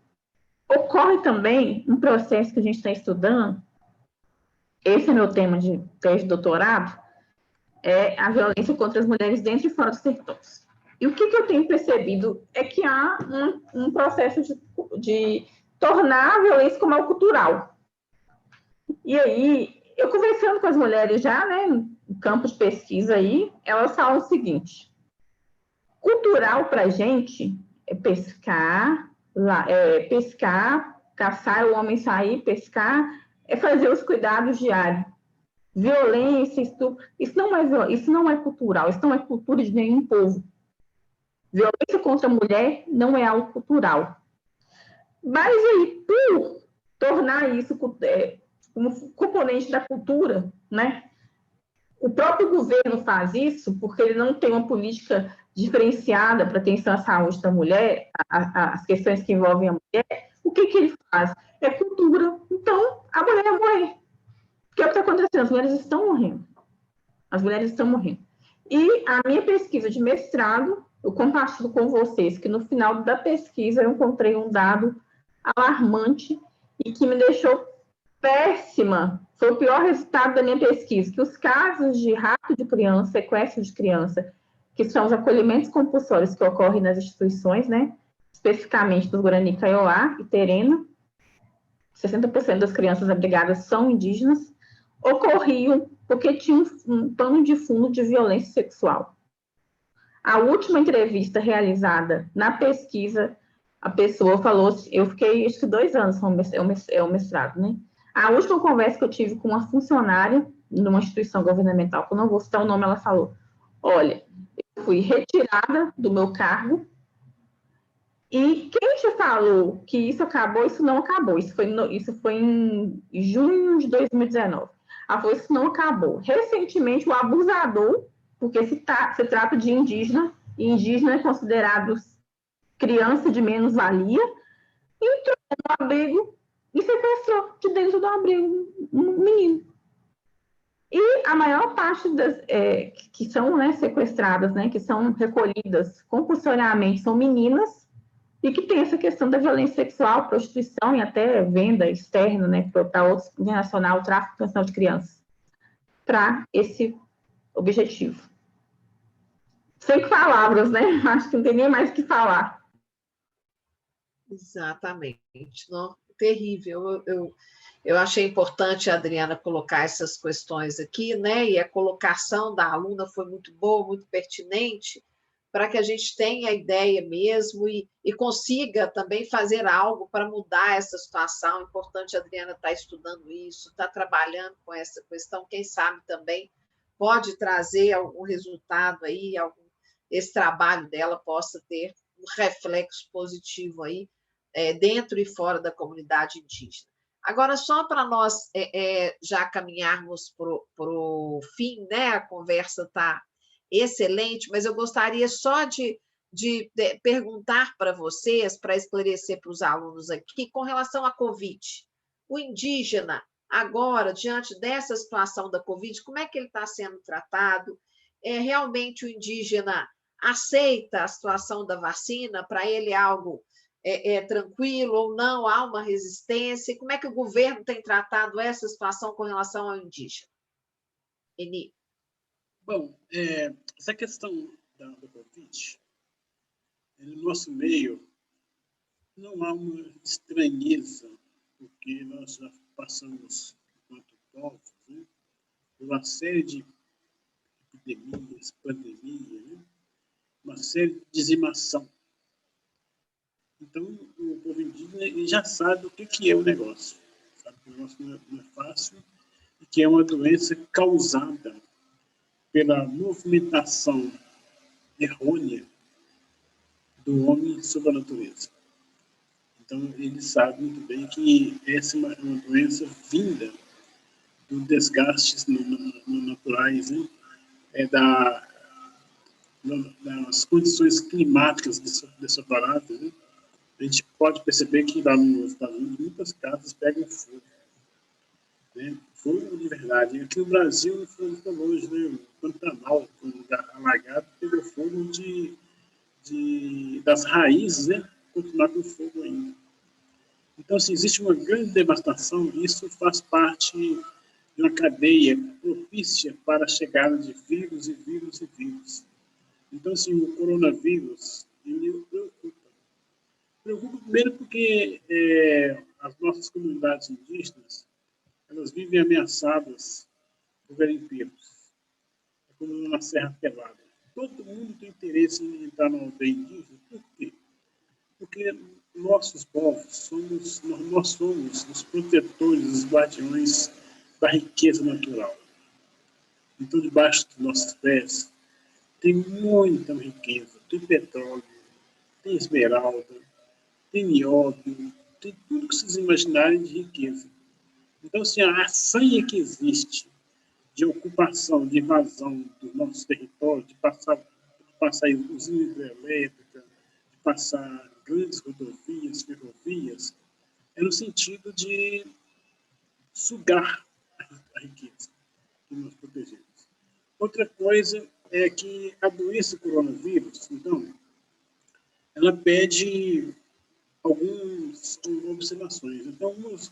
Speaker 2: ocorre também um processo que a gente está estudando, esse é meu tema de tese de doutorado, é a violência contra as mulheres dentro e fora dos territórios. E o que eu tenho percebido é que há um processo de tornar a violência como algo cultural. E aí, eu conversando com as mulheres já, né, no campo de pesquisa aí, elas falam o seguinte: cultural para a gente é pescar, caçar, o homem sair, pescar, é fazer os cuidados diários. Violência, estupro, isso não é cultural, isso não é cultura de nenhum povo. Violência contra a mulher não é algo cultural. Mas aí, por tornar isso como componente da cultura, né? O próprio governo faz isso porque ele não tem uma política diferenciada para atenção à saúde da mulher, as questões que envolvem a mulher. O que ele faz? É cultura. Então, a mulher vai morrer. Porque é o que está acontecendo, as mulheres estão morrendo. As mulheres estão morrendo. E a minha pesquisa de mestrado, eu compartilho com vocês que no final da pesquisa eu encontrei um dado alarmante e que me deixou péssima. Foi o pior resultado da minha pesquisa, que os casos de rapto de criança, sequestro de criança, que são os acolhimentos compulsórios que ocorrem nas instituições, né, especificamente do Guarani Kaiowá e Terena, 60% das crianças abrigadas são indígenas, ocorriam porque tinha um pano de fundo de violência sexual. A última entrevista realizada na pesquisa, a pessoa falou, eu fiquei acho que 2 anos, é o mestrado, né? A última conversa que eu tive com uma funcionária numa instituição governamental, que eu não vou citar o nome, ela falou: olha, eu fui retirada do meu cargo e quem te falou que isso acabou, isso não acabou. Isso foi em junho de 2019. Ela falou: isso não acabou. Recentemente, o abusador, porque se trata de indígena, e indígena é considerado criança de menos-valia, entrou no abrigo e sequestrou de dentro do abrigo um menino. E a maior parte das que são, né, sequestradas, né, que são recolhidas compulsoriamente, são meninas, e que tem essa questão da violência sexual, prostituição e até venda externa, né, para outros internacional, tráfico internacional de crianças, para esse objetivo. Sem palavras, né? Acho que não tem nem mais o que falar.
Speaker 1: Exatamente. Não, terrível. Eu achei importante a Adriana colocar essas questões aqui, né? E a colocação da aluna foi muito boa, muito pertinente, para que a gente tenha a ideia mesmo e consiga também fazer algo para mudar essa situação. É importante a Adriana estar estudando isso, estar trabalhando com essa questão, quem sabe também pode trazer algum resultado aí, esse trabalho dela possa ter um reflexo positivo aí, dentro e fora da comunidade indígena. Agora, só para nós já caminharmos para o fim, né? A conversa está excelente, mas eu gostaria só de perguntar para vocês, para esclarecer para os alunos aqui, com relação à Covid. O indígena, agora, diante dessa situação da Covid, como é que ele está sendo tratado? Realmente o indígena aceita a situação da vacina? Para ele é algo tranquilo ou não? Há uma resistência? Como é que o governo tem tratado essa situação com relação ao indígena? Eni.
Speaker 3: Bom, essa questão da Covid, no nosso meio, não há uma estranheza, porque nós já passamos, enquanto povos, né, por uma série de epidemias, pandemias, né, uma série de dizimação. Então, o povo indígena ele já sabe o que é o negócio. Sabe que o negócio não é fácil e que é uma doença causada pela movimentação errônea do homem sobre a natureza. Então, ele sabe muito bem que essa é uma doença vinda dos desgastes naturais, né? Das condições climáticas dessa parada, né? A gente pode perceber que lá nos Estados Unidos muitas casas pegam fogo, né? Fogo de verdade. Aqui no Brasil não foi muito longe, né? O Pantanal, um lugar alagado, pegou fogo das raízes, né? Continuar com fogo ainda. Então, assim, existe uma grande devastação e isso faz parte de uma cadeia propícia para a chegada de vírus e vírus e vírus. Então, assim, o coronavírus, ele preocupa. Preocupa primeiro porque as nossas comunidades indígenas, elas vivem ameaçadas por garimpeiros. É como uma serra pelada. Todo mundo tem interesse em entrar na aldeia indígena. Por quê? Porque nossos povos, nós somos os protetores, os guardiões da riqueza natural. Então, debaixo dos nossos pés, tem muita riqueza. Tem petróleo, tem esmeralda, tem nióbio, tem tudo que vocês imaginarem de riqueza. Então, assim, a sanha que existe de ocupação, de invasão do nosso território, de passar usina hidrelétrica, de passar grandes rodovias, ferrovias, é no sentido de sugar a riqueza que nós protegemos. Outra coisa é que a doença coronavírus, então, ela pede algumas observações. Então, alguns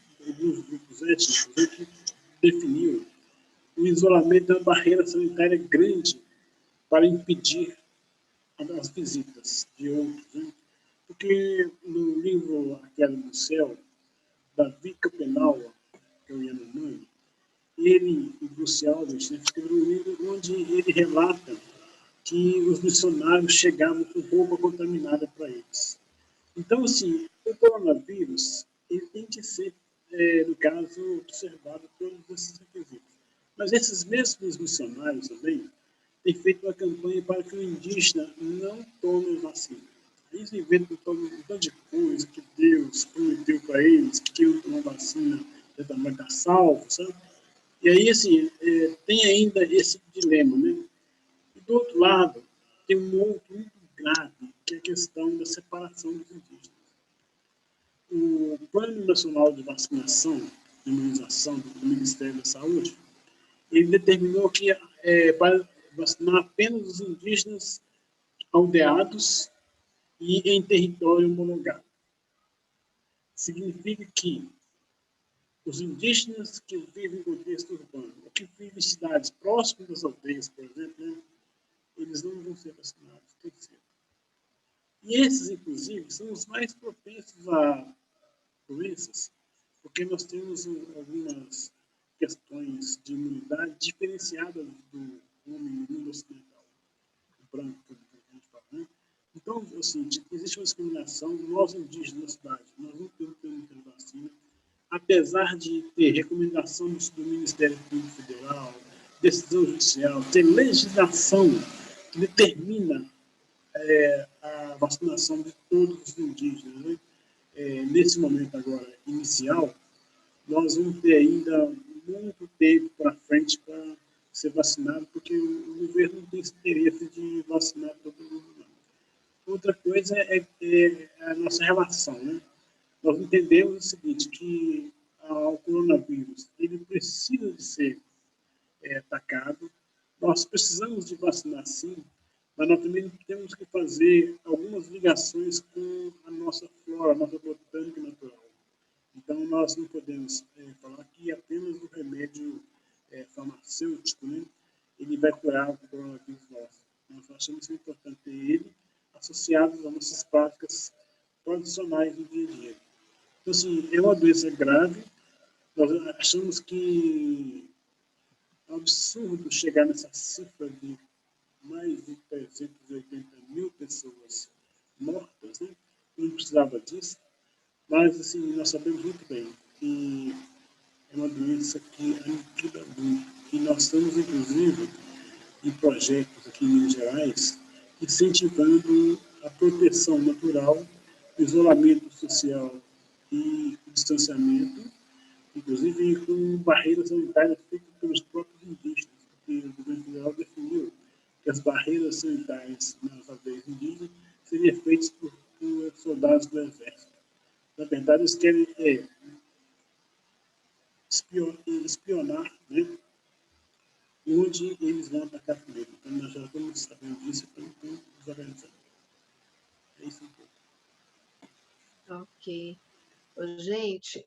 Speaker 3: grupos étnicos que definiram o isolamento da barreira sanitária grande para impedir as visitas de outros. Né? Porque no livro A Queda do Céu, Davi Capenaua, que é o Yanomami, ele e Bruce Alves escreveram um livro onde ele relata que os missionários chegavam com roupa contaminada para eles. Então, assim, o coronavírus ele tem que ser, no caso, observado todos esses requisitos. Mas esses mesmos missionários também têm feito uma campanha para que o indígena não tome vacina. Eles inventam um tanto de coisa que Deus prometeu para eles, que queriam tomar vacina vai dar salvo, sabe? E aí, assim, tem ainda esse dilema, né? E do outro lado, tem um outro muito grave, que é a questão da separação dos indígenas. O Plano Nacional de Vacinação e Imunização do Ministério da Saúde, ele determinou que para vacinar apenas os indígenas aldeados e em território homologado. Significa que os indígenas que vivem em contexto urbano, ou que vivem em cidades próximas das aldeias, por exemplo, né, eles não vão ser vacinados, tem que ser. E esses, inclusive, são os mais propensos a doenças, porque nós temos algumas questões de imunidade diferenciadas do homem no mundo ocidental, o branco, que a gente fala, né? Então, assim, existe uma discriminação, nós indígenas na cidade, nós não temos vacina, apesar de ter recomendação do Ministério Público Federal, decisão judicial, ter legislação que determina a vacinação de todos os indígenas, né? Nesse momento agora inicial, nós vamos ter ainda muito tempo para frente para ser vacinado, porque o governo não tem esse interesse de vacinar todo mundo, não. Outra coisa é a nossa relação, né? Nós entendemos o seguinte, que o coronavírus ele precisa de ser atacado, nós precisamos de vacinar sim, mas nós também temos que fazer algumas ligações com a nossa flora, a nossa botânica natural. Então, nós não podemos falar que apenas o remédio farmacêutico, né, ele vai curar o coronavírus nosso. Nós achamos que é importante ter ele associado às nossas práticas tradicionais do dia a dia. Então, assim, é uma doença grave. Nós achamos que é um absurdo chegar nessa cifra de mais de 380 mil pessoas mortas, né? Não precisava disso, mas assim, nós sabemos muito bem que é uma doença que aniquila muito. E nós estamos, inclusive, em projetos aqui em Minas Gerais, incentivando a proteção natural, isolamento social e distanciamento, inclusive com barreiras sanitárias feitas pelos próprios indígenas, porque o governo federal definiu que as barreiras sanitárias nas aldeias indígenas seriam feitas por soldados do Exército. Na verdade, eles querem espionar, né, onde eles vão atacar primeiro. Então, nós já estamos sabendo disso e estamos nos organizando. É isso um pouco.
Speaker 1: Ok. Gente,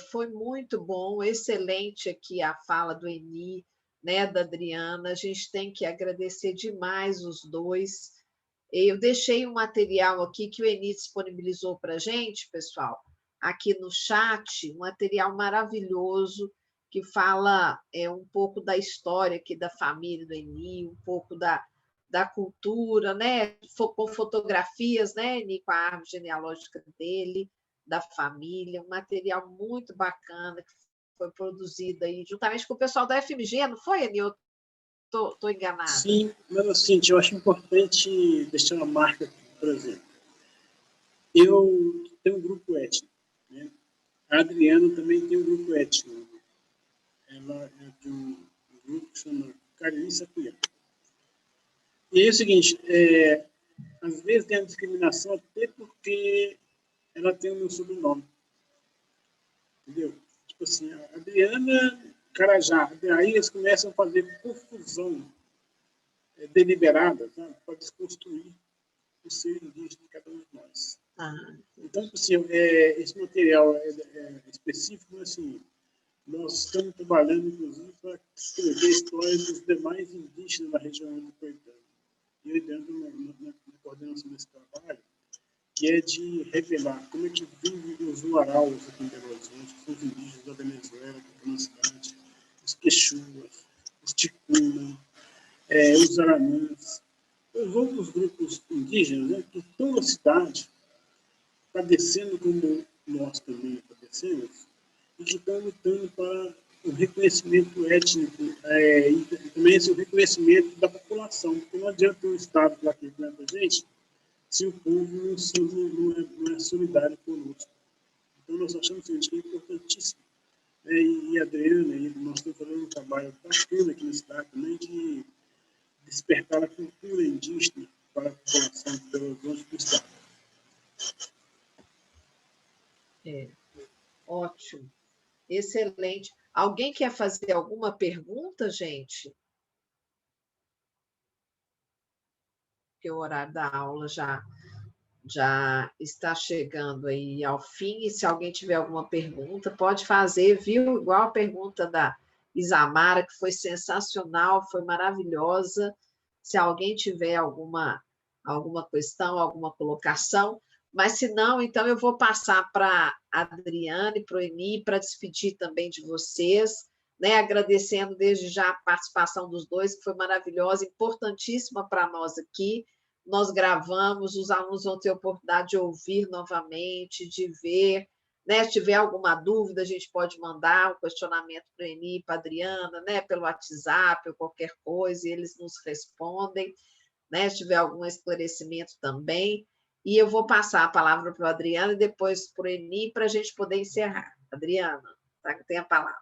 Speaker 1: foi muito bom, excelente aqui a fala do Eni, né, da Adriana. A gente tem que agradecer demais os dois. Eu deixei um material aqui que o Eni disponibilizou para a gente, pessoal, aqui no chat, um material maravilhoso que fala um pouco da história aqui da família do Eni, um pouco da cultura, né, com fotografias, né, Eni, com a árvore genealógica dele, da família, um material muito bacana que foi produzido aí juntamente com o pessoal da FMG, não foi, Eni? Eu estou enganada.
Speaker 3: Sim, mas assim, eu acho importante deixar uma marca aqui, por exemplo. Eu tenho um grupo étnico, né? A Adriana também tem um grupo étnico. Ela é de um grupo que chama Cariri Sacuiá. E é o seguinte, às vezes tem a discriminação até porque ela tem o meu sobrenome. Entendeu? Tipo assim, a Adriana Carajá. Aí eles começam a fazer confusão deliberada, tá? Para desconstruir o ser indígena de cada um de nós. Então, assim, esse material específico, assim, nós estamos trabalhando, inclusive, para escrever a história dos demais indígenas da região metropolitana. E eu dentro na coordenação desse trabalho, que é de revelar como é que vivem os Uaraus aqui em Belo Horizonte, que são os indígenas da Venezuela, que estão na cidade, os Quechuas, os Ticuna, os Aramãs, os outros grupos indígenas, né, que estão na cidade, padecendo como nós também padecemos, e que estão lutando para o reconhecimento étnico e também esse reconhecimento da população, porque não adianta um Estado lá que representa a gente se o povo não é solidário conosco. Então, nós achamos que é importantíssimo. E a Adriana, nós estamos fazendo um trabalho bacana aqui na cidade também de despertar a cultura indígena para a população de Belo Horizonte do Estado.
Speaker 1: Ótimo, excelente. Alguém quer fazer alguma pergunta, gente? Porque o horário da aula já está chegando aí ao fim, e se alguém tiver alguma pergunta, pode fazer, viu? Igual a pergunta da Isamara, que foi sensacional, foi maravilhosa. Se alguém tiver alguma questão, alguma colocação, mas se não, então eu vou passar para a Adriane, para o Eni, para despedir também de vocês, né? Agradecendo desde já a participação dos dois, que foi maravilhosa, importantíssima para nós aqui. Nós gravamos, os alunos vão ter a oportunidade de ouvir novamente, de ver, né? Se tiver alguma dúvida, a gente pode mandar um questionamento para o Eni, para a Adriana, né? Pelo WhatsApp ou qualquer coisa, e eles nos respondem, né? Se tiver algum esclarecimento também. E eu vou passar a palavra para a Adriana e depois para o Eni, para a gente poder encerrar. Adriana. Tá? Tem a palavra.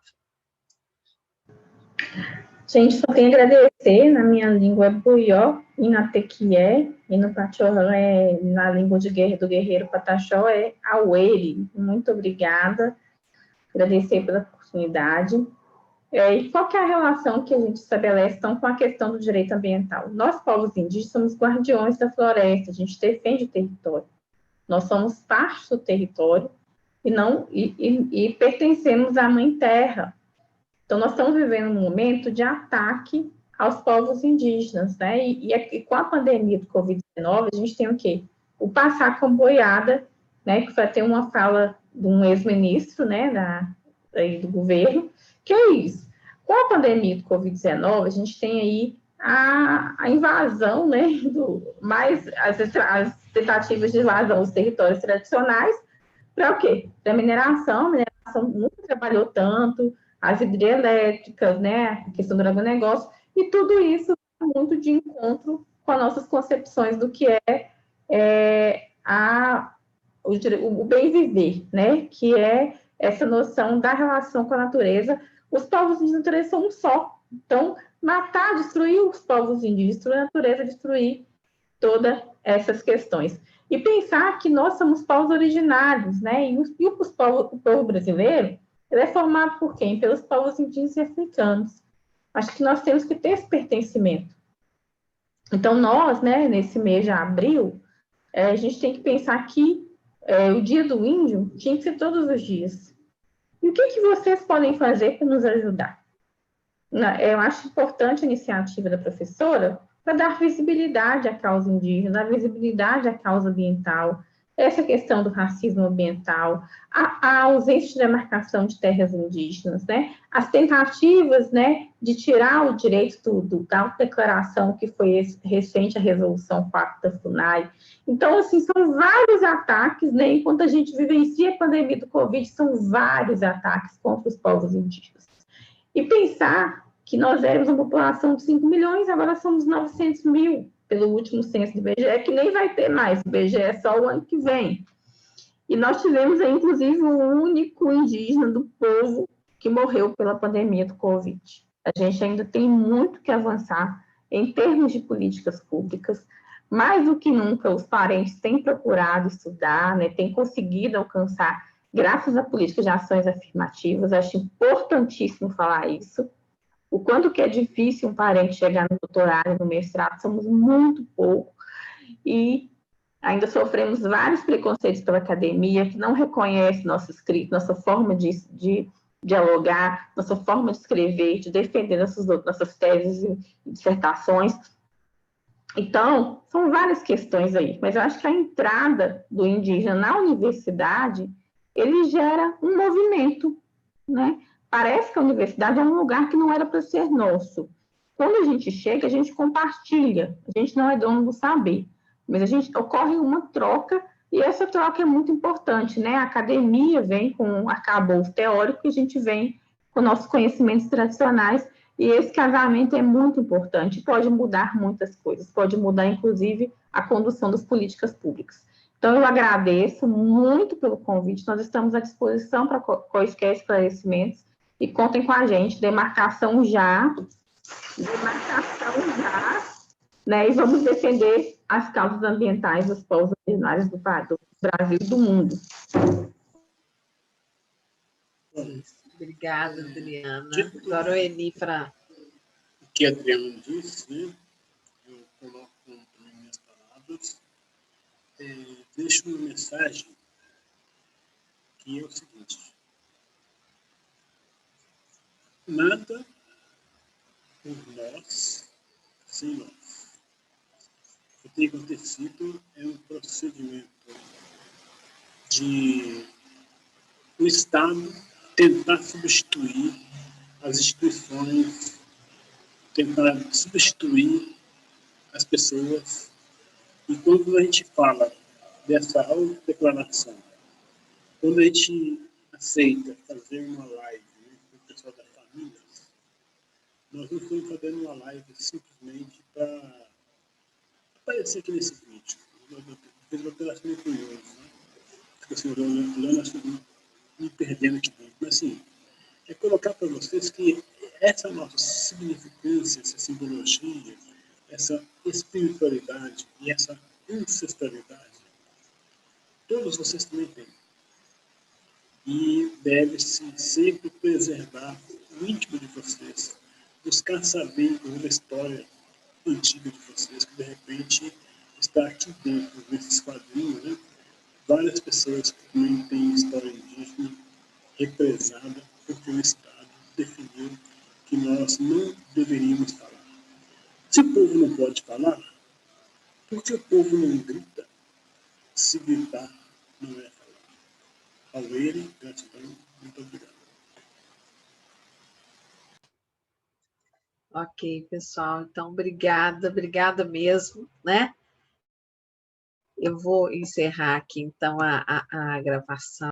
Speaker 2: Gente, só tenho a agradecer. Na minha língua é Buió, e na Tequié, e no Pachorrã na língua do guerreiro Pataxó é Aueri. Muito obrigada. Agradecer pela oportunidade. E qual que é a relação que a gente estabelece, então, com a questão do direito ambiental? Nós, povos indígenas, somos guardiões da floresta, a gente defende o território. Nós somos parte do território e pertencemos à Mãe Terra. Então, nós estamos vivendo um momento de ataque aos povos indígenas, né? E com a pandemia do Covid-19, a gente tem o quê? O passar com boiada, né? Que vai ter uma fala de um ex-ministro, né? Do governo, que é isso. Com a pandemia do Covid-19, a gente tem aí a invasão, né? As tentativas de invasão dos territórios tradicionais para o quê? Para a mineração nunca trabalhou tanto, as hidrelétricas, né, a questão do agronegócio, e tudo isso é muito de encontro com as nossas concepções do que o bem viver, né, que é essa noção da relação com a natureza. Os povos indígenas da natureza são um só. Então, matar, destruir os povos indígenas, destruir a natureza, destruir todas essas questões. E pensar que nós somos povos originários, né? E o povo brasileiro, ele é formado por quem? Pelos povos indígenas e africanos. Acho que nós temos que ter esse pertencimento. Então, nós, né, nesse mês de abril, a gente tem que pensar que o Dia do Índio tinha que ser todos os dias. E o que vocês podem fazer para nos ajudar? Eu acho importante a iniciativa da professora para dar visibilidade à causa indígena, dar visibilidade à causa ambiental, essa questão do racismo ambiental, a ausência de demarcação de terras indígenas, né? As tentativas, né, de tirar o direito da autodeclaração, que foi recente a resolução 4 da FUNAI. Então, assim, são vários ataques, né? Enquanto a gente vivencia a pandemia do Covid, são vários ataques contra os povos indígenas. E pensar que nós éramos uma população de 5 milhões, agora somos 900 mil, pelo último censo do IBGE, que nem vai ter mais, o IBGE é só o ano que vem. E nós tivemos, inclusive, o único indígena do povo que morreu pela pandemia do Covid. A gente ainda tem muito que avançar em termos de políticas públicas. Mais do que nunca, os parentes têm procurado estudar, né, têm conseguido alcançar, graças a políticas de ações afirmativas. Acho importantíssimo falar isso. O quanto que é difícil um parente chegar no doutorado, no mestrado, somos muito pouco, e ainda sofremos vários preconceitos pela academia, que não reconhece nosso escrito, nossa forma de dialogar, nossa forma de escrever, de defender nossas teses e dissertações. Então, são várias questões aí, mas eu acho que a entrada do indígena na universidade, ele gera um movimento, né? Parece que a universidade é um lugar que não era para ser nosso. Quando a gente chega, a gente compartilha, a gente não é dono do saber, mas ocorre uma troca, e essa troca é muito importante, né? A academia vem com um arcabouço teórico, e a gente vem com nossos conhecimentos tradicionais, e esse casamento é muito importante, pode mudar muitas coisas, pode mudar, inclusive, a condução das políticas públicas. Então, eu agradeço muito pelo convite, nós estamos à disposição para quaisquer esclarecimentos, e contem com a gente, demarcação já, né? E vamos defender as causas ambientais dos povos originários do Brasil e do mundo.
Speaker 1: Obrigada, Adriana. Agora o Eni para...
Speaker 3: O que a Adriana disse, né? Eu coloco também minhas palavras. Deixo uma mensagem que é o seguinte: nada por nós sem nós. O que tem acontecido é um procedimento de o Estado tentar substituir as instituições, tentar substituir as pessoas. E quando a gente fala dessa autodeclaração, quando a gente aceita fazer uma live, né, com o pessoal da família, nós não estamos fazendo uma live simplesmente para aparecer aqui nesse vídeo. Eu vou ter meio curioso, né? Fico assim, olhando assim, me perdendo aqui dentro. Mas assim, é colocar para vocês que essa nossa significância, essa simbologia, essa espiritualidade e essa ancestralidade, todos vocês também têm. E deve-se sempre preservar o íntimo de vocês, buscar saber uma história antiga de vocês, que de repente está aqui dentro desses quadrinhos, né? Várias pessoas que também têm história indígena represada porque o Estado definiu que nós não deveríamos falar. Se o povo não pode falar, por que o povo não grita? Se gritar, não é falar. Ao ele, gratidão, muito obrigado.
Speaker 1: Ok, pessoal. Então, obrigada mesmo, né? Eu vou encerrar aqui, então, a gravação.